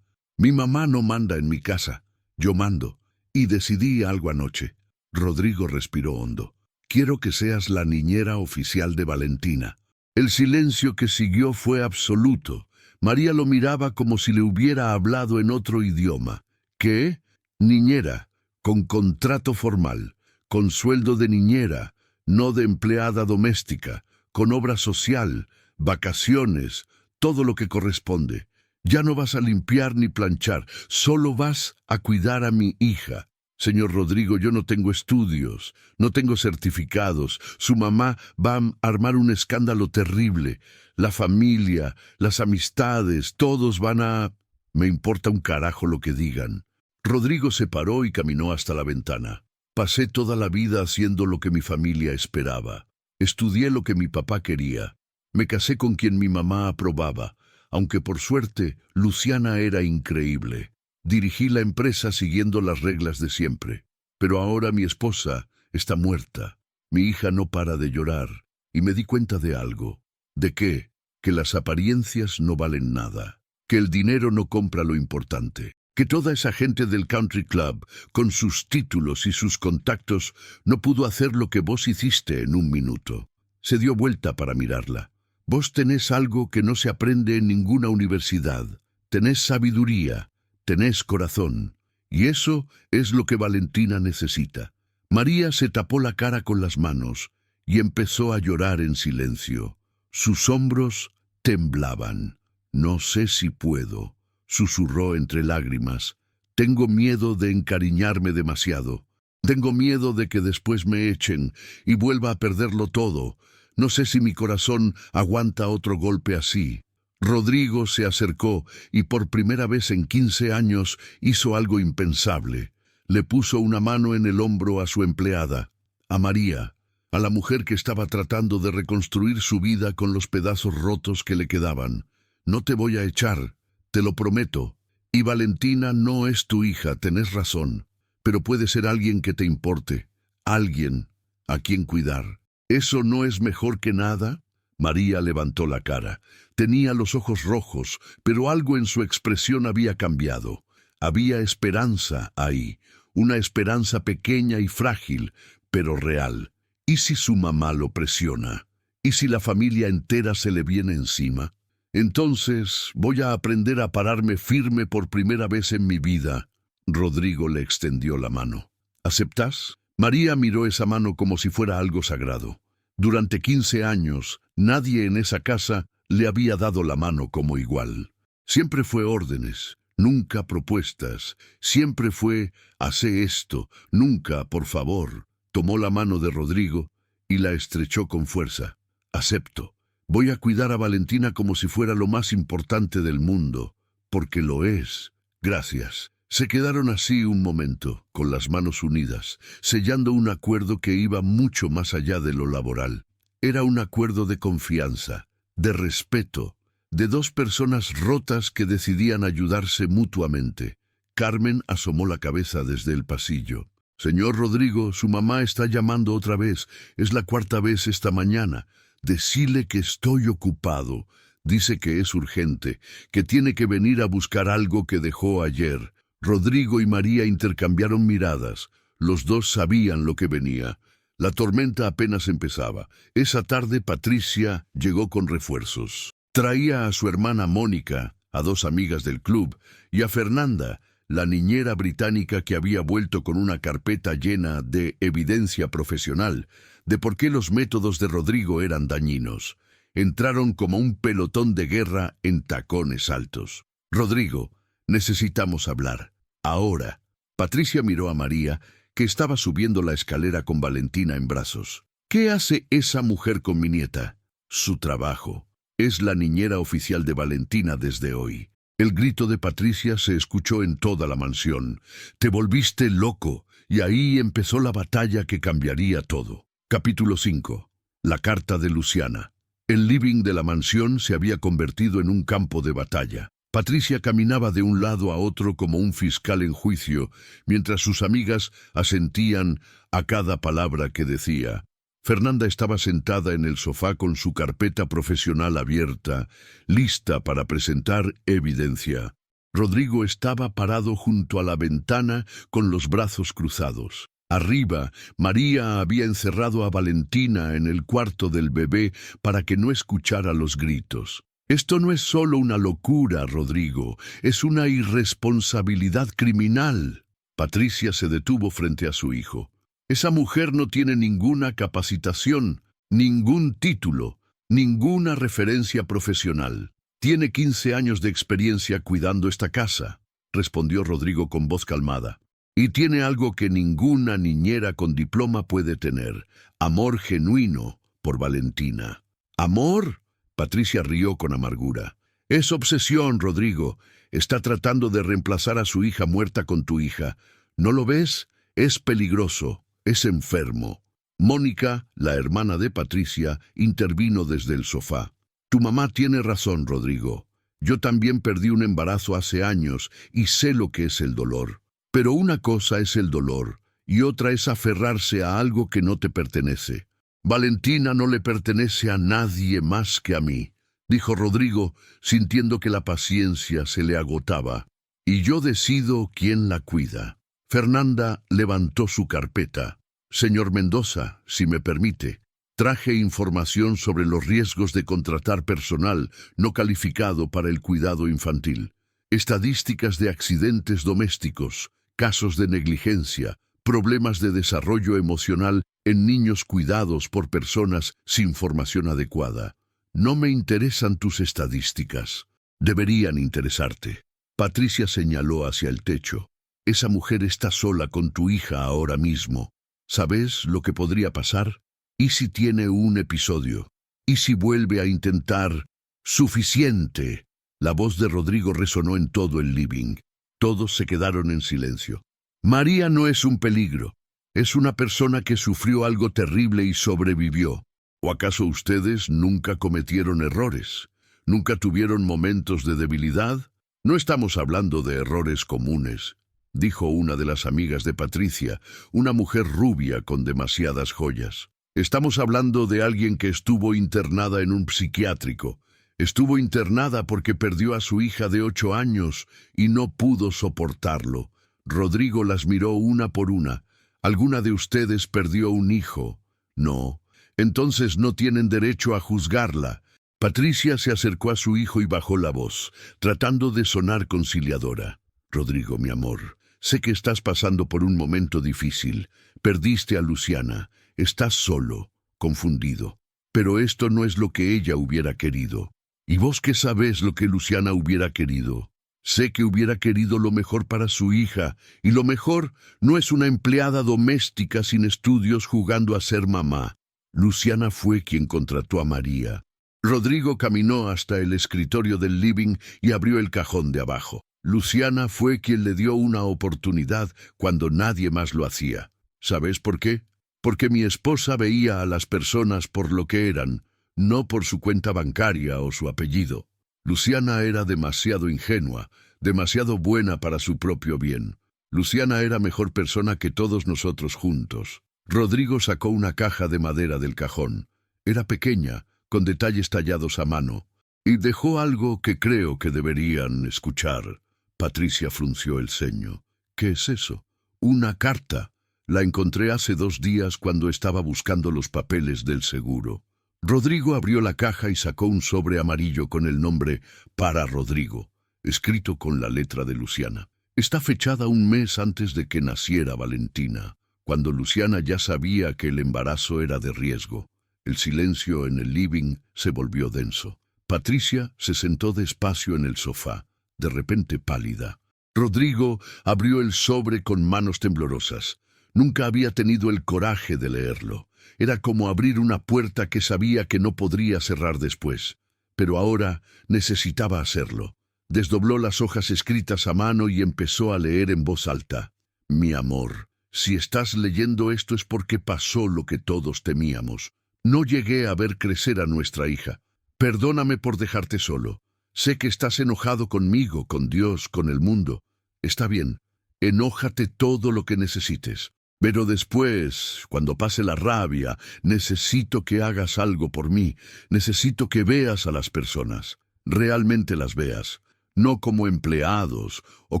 Mi mamá no manda en mi casa. Yo mando. Y decidí algo anoche. Rodrigo respiró hondo. Quiero que seas la niñera oficial de Valentina. El silencio que siguió fue absoluto. María lo miraba como si le hubiera hablado en otro idioma. ¿Qué? Niñera, con contrato formal, con sueldo de niñera, no de empleada doméstica, con obra social, vacaciones, todo lo que corresponde. Ya no vas a limpiar ni planchar, solo vas a cuidar a mi hija. Señor Rodrigo, yo no tengo estudios, no tengo certificados. Su mamá va a armar un escándalo terrible. La familia, las amistades, todos van a... Me importa un carajo lo que digan. Rodrigo se paró y caminó hasta la ventana. Pasé toda la vida haciendo lo que mi familia esperaba. Estudié lo que mi papá quería. Me casé con quien mi mamá aprobaba. Aunque por suerte, Luciana era increíble. Dirigí la empresa siguiendo las reglas de siempre. Pero ahora mi esposa está muerta. Mi hija no para de llorar. Y me di cuenta de algo. ¿De qué? Que las apariencias no valen nada. Que el dinero no compra lo importante. Que toda esa gente del country club, con sus títulos y sus contactos, no pudo hacer lo que vos hiciste en un minuto. Se dio vuelta para mirarla. Vos tenés algo que no se aprende en ninguna universidad. Tenés sabiduría, tenés corazón. Y eso es lo que Valentina necesita. María se tapó la cara con las manos y empezó a llorar en silencio. Sus hombros temblaban. No sé si puedo, susurró entre lágrimas. Tengo miedo de encariñarme demasiado. Tengo miedo de que después me echen y vuelva a perderlo todo. No sé si mi corazón aguanta otro golpe así. Rodrigo se acercó y por primera vez en 15 años hizo algo impensable. Le puso una mano en el hombro a su empleada, a María, a la mujer que estaba tratando de reconstruir su vida con los pedazos rotos que le quedaban. No te voy a echar, te lo prometo. Y Valentina no es tu hija, tenés razón, pero puede ser alguien que te importe, alguien a quien cuidar. ¿Eso no es mejor que nada? María levantó la cara. Tenía los ojos rojos, pero algo en su expresión había cambiado. Había esperanza ahí, una esperanza pequeña y frágil, pero real. ¿Y si su mamá lo presiona? ¿Y si la familia entera se le viene encima? Entonces voy a aprender a pararme firme por primera vez en mi vida. Rodrigo le extendió la mano. ¿Aceptas? María miró esa mano como si fuera algo sagrado. Durante 15 años, nadie en esa casa le había dado la mano como igual. Siempre fue órdenes, nunca propuestas. Siempre fue, hace esto, nunca, por favor. Tomó la mano de Rodrigo y la estrechó con fuerza. Acepto. Voy a cuidar a Valentina como si fuera lo más importante del mundo, porque lo es. Gracias. Se quedaron así un momento, con las manos unidas, sellando un acuerdo que iba mucho más allá de lo laboral. Era un acuerdo de confianza, de respeto, de dos personas rotas que decidían ayudarse mutuamente. Carmen asomó la cabeza desde el pasillo. Señor Rodrigo, su mamá está llamando otra vez. Es la 4ª vez esta mañana. Decile que estoy ocupado. Dice que es urgente, que tiene que venir a buscar algo que dejó ayer. Rodrigo y María intercambiaron miradas. Los dos sabían lo que venía. La tormenta apenas empezaba. Esa tarde Patricia llegó con refuerzos. Traía a su hermana Mónica, a 2 amigas del club, y a Fernanda, la niñera británica que había vuelto con una carpeta llena de evidencia profesional, de por qué los métodos de Rodrigo eran dañinos. Entraron como un pelotón de guerra en tacones altos. Rodrigo, necesitamos hablar. Ahora. Patricia miró a María, que estaba subiendo la escalera con Valentina en brazos. ¿Qué hace esa mujer con mi nieta? Su trabajo. Es la niñera oficial de Valentina desde hoy. El grito de Patricia se escuchó en toda la mansión. Te volviste loco, y ahí empezó la batalla que cambiaría todo. Capítulo 5. La carta de Luciana. El living de la mansión se había convertido en un campo de batalla. Patricia caminaba de un lado a otro como un fiscal en juicio, mientras sus amigas asentían a cada palabra que decía. Fernanda estaba sentada en el sofá con su carpeta profesional abierta, lista para presentar evidencia. Rodrigo estaba parado junto a la ventana con los brazos cruzados. Arriba, María había encerrado a Valentina en el cuarto del bebé para que no escuchara los gritos. Esto no es solo una locura, Rodrigo, es una irresponsabilidad criminal. Patricia se detuvo frente a su hijo. Esa mujer no tiene ninguna capacitación, ningún título, ninguna referencia profesional. Tiene 15 años de experiencia cuidando esta casa, respondió Rodrigo con voz calmada. Y tiene algo que ninguna niñera con diploma puede tener, amor genuino por Valentina. ¿Amor? Patricia rió con amargura. Es obsesión, Rodrigo. Está tratando de reemplazar a su hija muerta con tu hija. ¿No lo ves? Es peligroso. Es enfermo. Mónica, la hermana de Patricia, intervino desde el sofá. Tu mamá tiene razón, Rodrigo. Yo también perdí un embarazo hace años y sé lo que es el dolor. Pero una cosa es el dolor y otra es aferrarse a algo que no te pertenece. Valentina no le pertenece a nadie más que a mí, dijo Rodrigo, sintiendo que la paciencia se le agotaba. Y yo decido quién la cuida. Fernanda levantó su carpeta. Señor Mendoza, si me permite, traje información sobre los riesgos de contratar personal no calificado para el cuidado infantil. Estadísticas de accidentes domésticos, casos de negligencia, problemas de desarrollo emocional en niños cuidados por personas sin formación adecuada. No me interesan tus estadísticas. Deberían interesarte. Patricia señaló hacia el techo. Esa mujer está sola con tu hija ahora mismo. ¿Sabes lo que podría pasar? ¿Y si tiene un episodio? ¿Y si vuelve a intentar? ¡Suficiente! La voz de Rodrigo resonó en todo el living. Todos se quedaron en silencio. María no es un peligro. Es una persona que sufrió algo terrible y sobrevivió. ¿O acaso ustedes nunca cometieron errores? ¿Nunca tuvieron momentos de debilidad? No estamos hablando de errores comunes, dijo una de las amigas de Patricia, una mujer rubia con demasiadas joyas. Estamos hablando de alguien que estuvo internada en un psiquiátrico. Estuvo internada porque perdió a su hija de 8 años y no pudo soportarlo. Rodrigo las miró una por una. ¿Alguna de ustedes perdió un hijo? No. Entonces no tienen derecho a juzgarla. Patricia se acercó a su hijo y bajó la voz, tratando de sonar conciliadora. Rodrigo, mi amor, sé que estás pasando por un momento difícil. Perdiste a Luciana. Estás solo, confundido. Pero esto no es lo que ella hubiera querido. ¿Y vos qué sabés lo que Luciana hubiera querido? Sé que hubiera querido lo mejor para su hija, y lo mejor no es una empleada doméstica sin estudios jugando a ser mamá. Luciana fue quien contrató a María. Rodrigo caminó hasta el escritorio del living y abrió el cajón de abajo. Luciana fue quien le dio una oportunidad cuando nadie más lo hacía. ¿Sabes por qué? Porque mi esposa veía a las personas por lo que eran, no por su cuenta bancaria o su apellido. Luciana era demasiado ingenua, demasiado buena para su propio bien. Luciana era mejor persona que todos nosotros juntos. Rodrigo sacó una caja de madera del cajón. Era pequeña, con detalles tallados a mano, y dejó algo que creo que deberían escuchar. Patricia frunció el ceño. ¿Qué es eso? Una carta. La encontré hace 2 días cuando estaba buscando los papeles del seguro. Rodrigo abrió la caja y sacó un sobre amarillo con el nombre Para Rodrigo, escrito con la letra de Luciana. Está fechada un mes antes de que naciera Valentina, cuando Luciana ya sabía que el embarazo era de riesgo. El silencio en el living se volvió denso. Patricia se sentó despacio en el sofá, de repente pálida. Rodrigo abrió el sobre con manos temblorosas. Nunca había tenido el coraje de leerlo. Era como abrir una puerta que sabía que no podría cerrar después. Pero ahora necesitaba hacerlo. Desdobló las hojas escritas a mano y empezó a leer en voz alta. Mi amor, si estás leyendo esto es porque pasó lo que todos temíamos. No llegué a ver crecer a nuestra hija. Perdóname por dejarte solo. Sé que estás enojado conmigo, con Dios, con el mundo. Está bien, enójate todo lo que necesites. Pero después, cuando pase la rabia, necesito que hagas algo por mí. Necesito que veas a las personas. Realmente las veas. No como empleados, o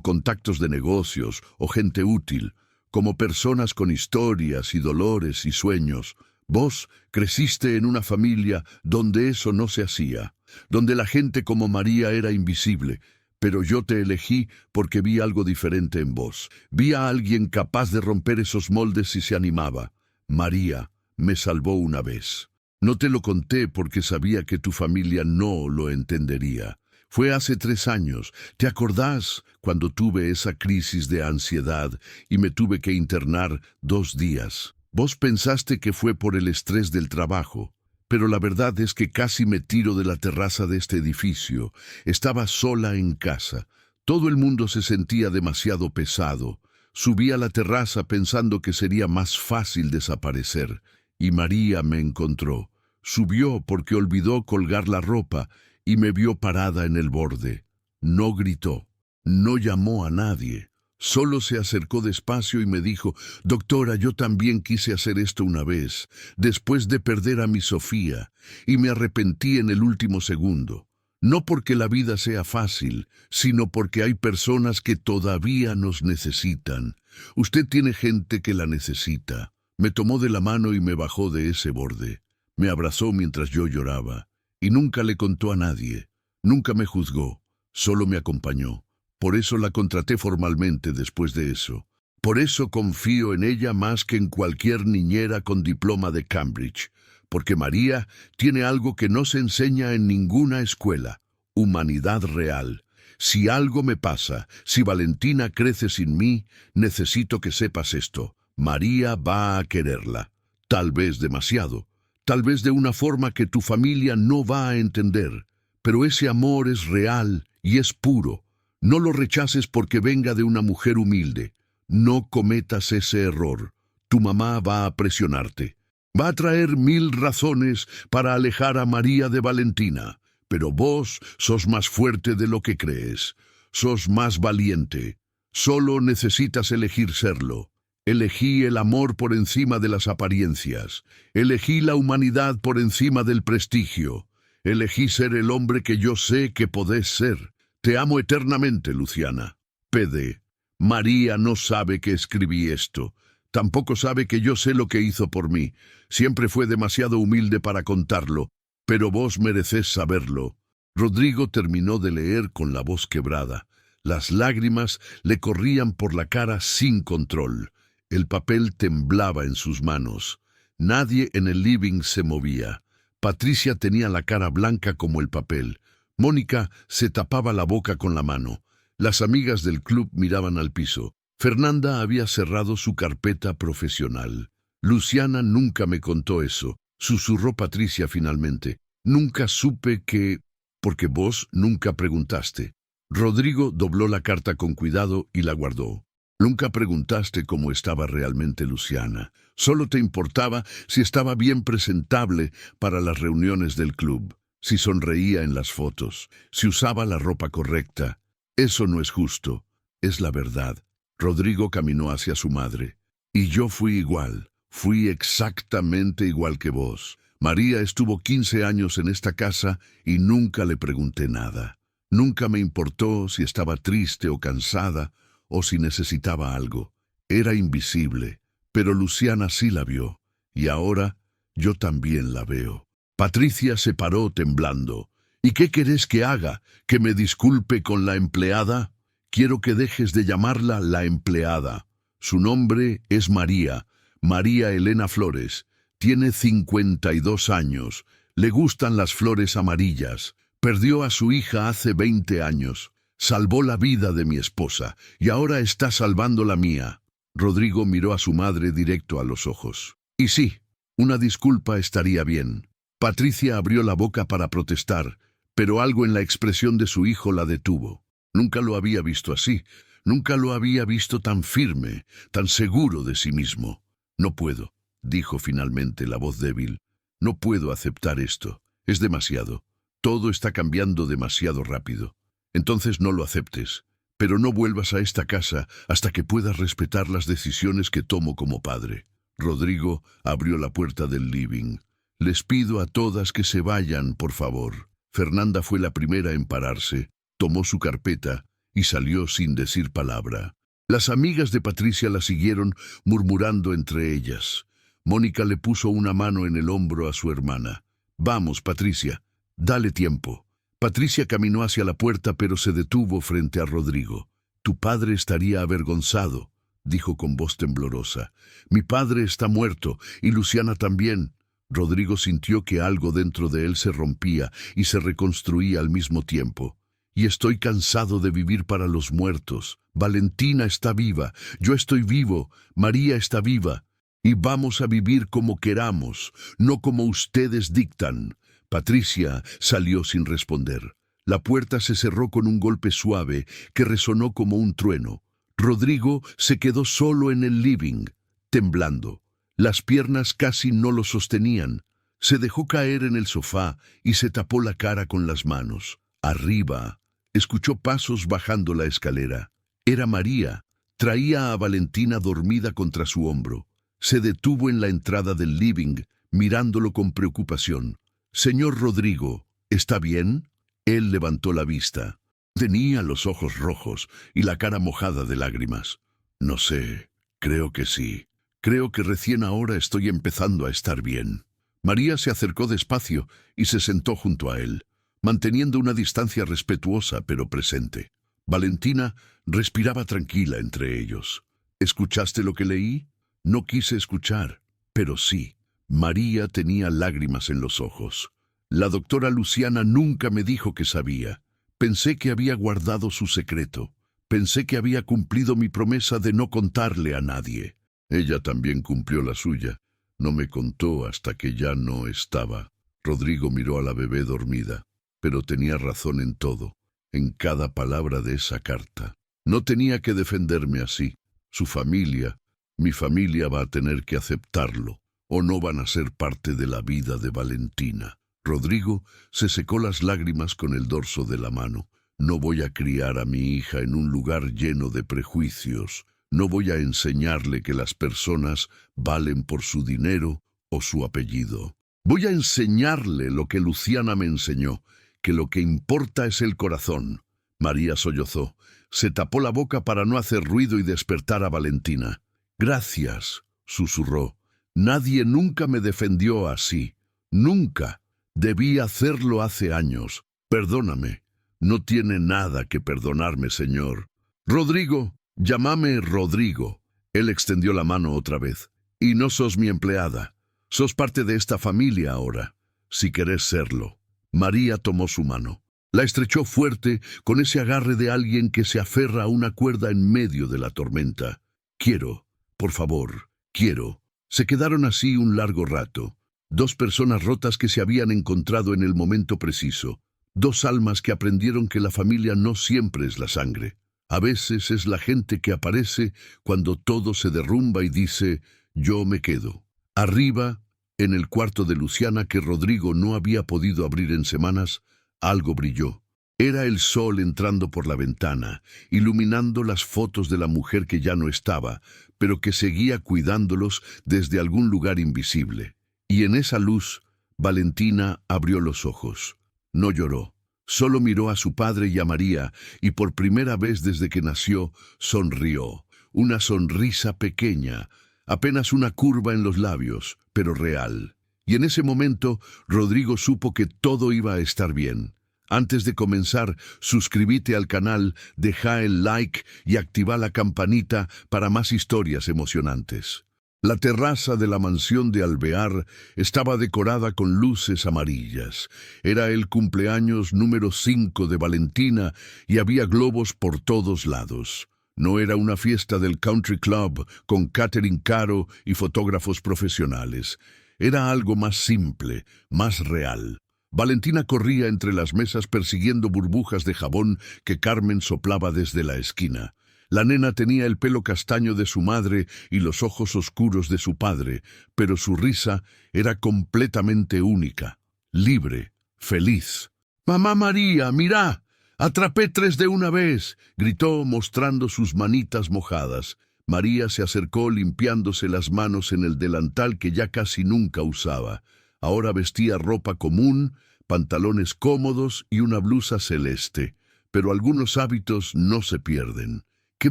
contactos de negocios, o gente útil. Como personas con historias y dolores y sueños. Vos creciste en una familia donde eso no se hacía. Donde la gente como María era invisible. Pero yo te elegí porque vi algo diferente en vos. Vi a alguien capaz de romper esos moldes si se animaba. María me salvó una vez. No te lo conté porque sabía que tu familia no lo entendería. Fue hace 3 años. ¿Te acordás cuando tuve esa crisis de ansiedad y me tuve que internar 2 días? Vos pensaste que fue por el estrés del trabajo. Pero la verdad es que casi me tiro de la terraza de este edificio. Estaba sola en casa. Todo el mundo se sentía demasiado pesado. Subí a la terraza pensando que sería más fácil desaparecer. Y María me encontró. Subió porque olvidó colgar la ropa y me vio parada en el borde. No gritó. No llamó a nadie. Solo se acercó despacio y me dijo, doctora, yo también quise hacer esto una vez, después de perder a mi Sofía, y me arrepentí en el último segundo. No porque la vida sea fácil, sino porque hay personas que todavía nos necesitan. Usted tiene gente que la necesita. Me tomó de la mano y me bajó de ese borde. Me abrazó mientras yo lloraba, y nunca le contó a nadie. Nunca me juzgó, solo me acompañó. Por eso la contraté formalmente después de eso. Por eso confío en ella más que en cualquier niñera con diploma de Cambridge. Porque María tiene algo que no se enseña en ninguna escuela. Humanidad real. Si algo me pasa, si Valentina crece sin mí, necesito que sepas esto. María va a quererla. Tal vez demasiado. Tal vez de una forma que tu familia no va a entender. Pero ese amor es real y es puro. No lo rechaces porque venga de una mujer humilde. No cometas ese error. Tu mamá va a presionarte. Va a traer 1000 razones para alejar a María de Valentina. Pero vos sos más fuerte de lo que crees. Sos más valiente. Solo necesitas elegir serlo. Elegí el amor por encima de las apariencias. Elegí la humanidad por encima del prestigio. Elegí ser el hombre que yo sé que podés ser. Te amo eternamente, Luciana. PD. María no sabe que escribí esto. Tampoco sabe que yo sé lo que hizo por mí. Siempre fue demasiado humilde para contarlo, pero vos merecés saberlo. Rodrigo terminó de leer con la voz quebrada. Las lágrimas le corrían por la cara sin control. El papel temblaba en sus manos. Nadie en el living se movía. Patricia tenía la cara blanca como el papel. Mónica se tapaba la boca con la mano. Las amigas del club miraban al piso. Fernanda había cerrado su carpeta profesional. Luciana nunca me contó eso, susurró Patricia finalmente. Nunca supe que... porque vos nunca preguntaste. Rodrigo dobló la carta con cuidado y la guardó. Nunca preguntaste cómo estaba realmente Luciana. Solo te importaba si estaba bien presentable para las reuniones del club, si sonreía en las fotos, si usaba la ropa correcta. Eso no es justo, es la verdad. Rodrigo caminó hacia su madre. Y yo fui igual, fui exactamente igual que vos. María estuvo 15 años en esta casa y nunca le pregunté nada. Nunca me importó si estaba triste o cansada o si necesitaba algo. Era invisible, pero Luciana sí la vio, y ahora yo también la veo. Patricia se paró temblando. ¿Y qué querés que haga? ¿Que me disculpe con la empleada? Quiero que dejes de llamarla la empleada. Su nombre es María, María Elena Flores. Tiene 52 años. Le gustan las flores amarillas. Perdió a su hija hace 20 años. Salvó la vida de mi esposa y ahora está salvando la mía. Rodrigo miró a su madre directo a los ojos. Y sí, una disculpa estaría bien. Patricia abrió la boca para protestar, pero algo en la expresión de su hijo la detuvo. Nunca lo había visto así. Nunca lo había visto tan firme, tan seguro de sí mismo. No puedo, dijo finalmente la voz débil. No puedo aceptar esto. Es demasiado. Todo está cambiando demasiado rápido. Entonces no lo aceptes, pero no vuelvas a esta casa hasta que puedas respetar las decisiones que tomo como padre. Rodrigo abrió la puerta del living. Les pido a todas que se vayan, por favor. Fernanda fue la primera en pararse, tomó su carpeta y salió sin decir palabra. Las amigas de Patricia la siguieron, murmurando entre ellas. Mónica le puso una mano en el hombro a su hermana. Vamos, Patricia, dale tiempo. Patricia caminó hacia la puerta, pero se detuvo frente a Rodrigo. Tu padre estaría avergonzado, dijo con voz temblorosa. Mi padre está muerto, y Luciana también. Rodrigo sintió que algo dentro de él se rompía y se reconstruía al mismo tiempo. Y estoy cansado de vivir para los muertos. Valentina está viva, yo estoy vivo, María está viva. Y vamos a vivir como queramos, no como ustedes dictan. Patricia salió sin responder. La puerta se cerró con un golpe suave que resonó como un trueno. Rodrigo se quedó solo en el living, temblando. Las piernas casi no lo sostenían. Se dejó caer en el sofá y se tapó la cara con las manos. Arriba, escuchó pasos bajando la escalera. Era María. Traía a Valentina dormida contra su hombro. Se detuvo en la entrada del living, mirándolo con preocupación. Señor Rodrigo, ¿está bien? Él levantó la vista. Tenía los ojos rojos y la cara mojada de lágrimas. No sé, creo que sí. Creo que recién ahora estoy empezando a estar bien. María se acercó despacio y se sentó junto a él, manteniendo una distancia respetuosa pero presente. Valentina respiraba tranquila entre ellos. ¿Escuchaste lo que leí? No quise escuchar, pero sí. María tenía lágrimas en los ojos. La doctora Luciana nunca me dijo que sabía. Pensé que había guardado su secreto. Pensé que había cumplido mi promesa de no contarle a nadie. Ella también cumplió la suya. No me contó hasta que ya no estaba. Rodrigo miró a la bebé dormida, pero tenía razón en todo, en cada palabra de esa carta. No tenía que defenderme así. Su familia, mi familia va a tener que aceptarlo, o no van a ser parte de la vida de Valentina. Rodrigo se secó las lágrimas con el dorso de la mano. No voy a criar a mi hija en un lugar lleno de prejuicios. No voy a enseñarle que las personas valen por su dinero o su apellido. Voy a enseñarle lo que Luciana me enseñó, que lo que importa es el corazón. María sollozó. Se tapó la boca para no hacer ruido y despertar a Valentina. Gracias, susurró. Nadie nunca me defendió así. Nunca. Debí hacerlo hace años. Perdóname. No tiene nada que perdonarme, señor. Rodrigo, llámame Rodrigo. Él extendió la mano otra vez. Y no sos mi empleada. Sos parte de esta familia ahora, si querés serlo. María tomó su mano. La estrechó fuerte con ese agarre de alguien que se aferra a una cuerda en medio de la tormenta. Quiero, por favor, quiero. Se quedaron así un largo rato. Dos personas rotas que se habían encontrado en el momento preciso. Dos almas que aprendieron que la familia no siempre es la sangre. A veces es la gente que aparece cuando todo se derrumba y dice, yo me quedo. Arriba, en el cuarto de Luciana que Rodrigo no había podido abrir en semanas, algo brilló. Era el sol entrando por la ventana, iluminando las fotos de la mujer que ya no estaba, pero que seguía cuidándolos desde algún lugar invisible. Y en esa luz, Valentina abrió los ojos. No lloró. Solo miró a su padre y a María, y por primera vez desde que nació, sonrió. Una sonrisa pequeña, apenas una curva en los labios, pero real. Y en ese momento, Rodrigo supo que todo iba a estar bien. Antes de comenzar, suscríbete al canal, deja el like y activa la campanita para más historias emocionantes. La terraza de la mansión de Alvear estaba decorada con luces amarillas. Era el cumpleaños número 5 de Valentina y había globos por todos lados. No era una fiesta del country club con catering caro y fotógrafos profesionales. Era algo más simple, más real. Valentina corría entre las mesas persiguiendo burbujas de jabón que Carmen soplaba desde la esquina. La nena tenía el pelo castaño de su madre y los ojos oscuros de su padre, pero su risa era completamente única, libre, feliz. «¡Mamá María, mirá! ¡Atrapé 3 de una vez!», gritó mostrando sus manitas mojadas. María se acercó limpiándose las manos en el delantal que ya casi nunca usaba. Ahora vestía ropa común, pantalones cómodos y una blusa celeste. Pero algunos hábitos no se pierden. ¡Qué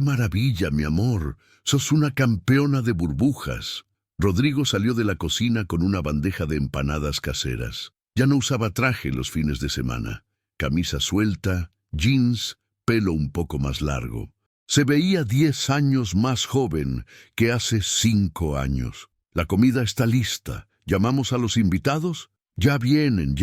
maravilla, mi amor! ¡Sos una campeona de burbujas! Rodrigo salió de la cocina con una bandeja de empanadas caseras. Ya no usaba traje los fines de semana. Camisa suelta, jeans, pelo un poco más largo. Se veía 10 años más joven que hace 5 años. La comida está lista. ¿Llamamos a los invitados? Ya vienen,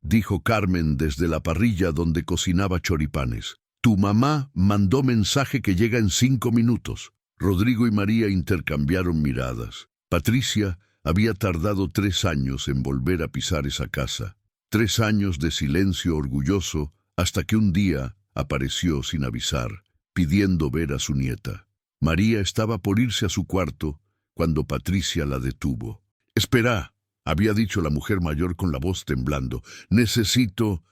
dijo Carmen desde la parrilla donde cocinaba choripanes. Tu mamá mandó mensaje que llega en 5 minutos. Rodrigo y María intercambiaron miradas. Patricia había tardado 3 años en volver a pisar esa casa. 3 años de silencio orgulloso hasta que un día apareció sin avisar, pidiendo ver a su nieta. María estaba por irse a su cuarto cuando Patricia la detuvo. «Espera», había dicho la mujer mayor con la voz temblando. Necesito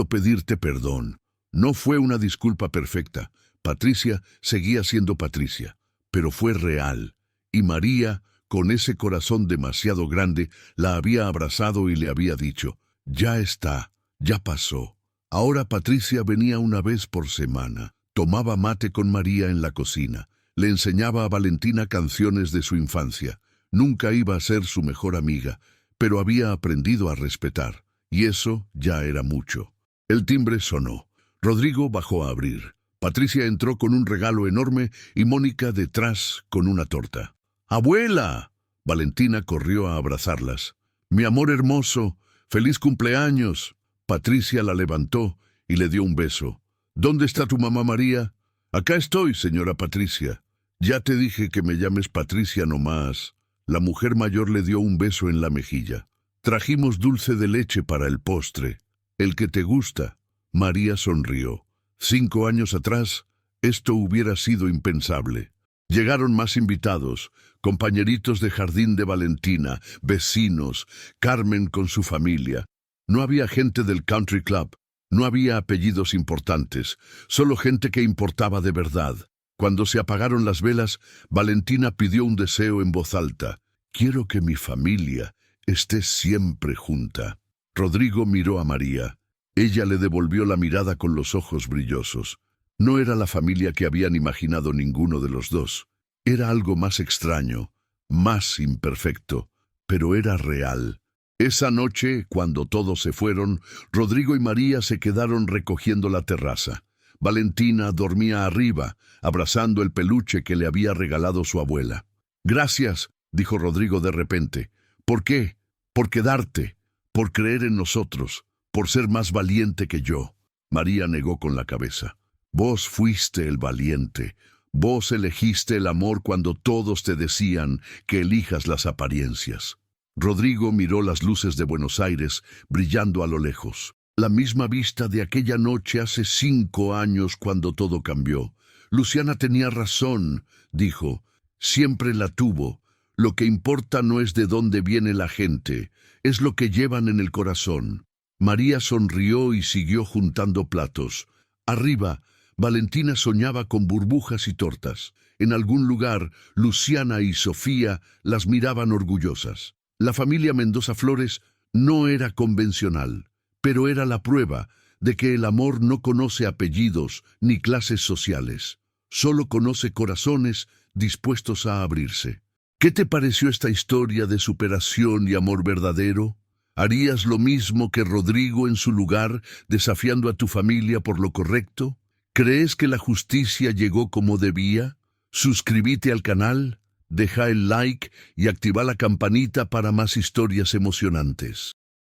pedirte perdón». No fue una disculpa perfecta. Patricia seguía siendo Patricia, pero fue real. Y María, con ese corazón demasiado grande, la había abrazado y le había dicho, «Ya está, ya pasó». Ahora Patricia venía una vez por semana. Tomaba mate con María en la cocina. Le enseñaba a Valentina canciones de su infancia. Nunca iba a ser su mejor amiga, pero había aprendido a respetar, y eso ya era mucho. El timbre sonó. Rodrigo bajó a abrir. Patricia entró con un regalo enorme y Mónica detrás con una torta. ¡Abuela! Valentina corrió a abrazarlas. «Mi amor hermoso, feliz cumpleaños». Patricia la levantó y le dio un beso. «¿Dónde está tu mamá María?» «Acá estoy, señora Patricia». «Ya te dije que me llames Patricia nomás». La mujer mayor le dio un beso en la mejilla. «Trajimos dulce de leche para el postre. El que te gusta». María sonrió. 5 años atrás, esto hubiera sido impensable. Llegaron más invitados, compañeritos de jardín de Valentina, vecinos, Carmen con su familia. No había gente del country club, no había apellidos importantes, solo gente que importaba de verdad. Cuando se apagaron las velas, Valentina pidió un deseo en voz alta. «Quiero que mi familia esté siempre junta». Rodrigo miró a María. Ella le devolvió la mirada con los ojos brillosos. No era la familia que habían imaginado ninguno de los dos. Era algo más extraño, más imperfecto, pero era real. Esa noche, cuando todos se fueron, Rodrigo y María se quedaron recogiendo la terraza. Valentina dormía arriba, abrazando el peluche que le había regalado su abuela. «Gracias», dijo Rodrigo de repente. «¿Por qué? Por quedarte, por creer en nosotros, por ser más valiente que yo». María negó con la cabeza. «Vos fuiste el valiente. Vos elegiste el amor cuando todos te decían que elijas las apariencias». Rodrigo miró las luces de Buenos Aires brillando a lo lejos. La misma vista de aquella noche hace 5 años cuando todo cambió. «Luciana tenía razón», dijo. «Siempre la tuvo. Lo que importa no es de dónde viene la gente, es lo que llevan en el corazón». María sonrió y siguió juntando platos. Arriba, Valentina soñaba con burbujas y tortas. En algún lugar, Luciana y Sofía las miraban orgullosas. La familia Mendoza Flores no era convencional, pero era la prueba de que el amor no conoce apellidos ni clases sociales. Solo conoce corazones dispuestos a abrirse. ¿Qué te pareció esta historia de superación y amor verdadero? ¿Harías lo mismo que Rodrigo en su lugar, desafiando a tu familia por lo correcto? ¿Crees que la justicia llegó como debía? Suscríbete al canal, deja el like y activa la campanita para más historias emocionantes.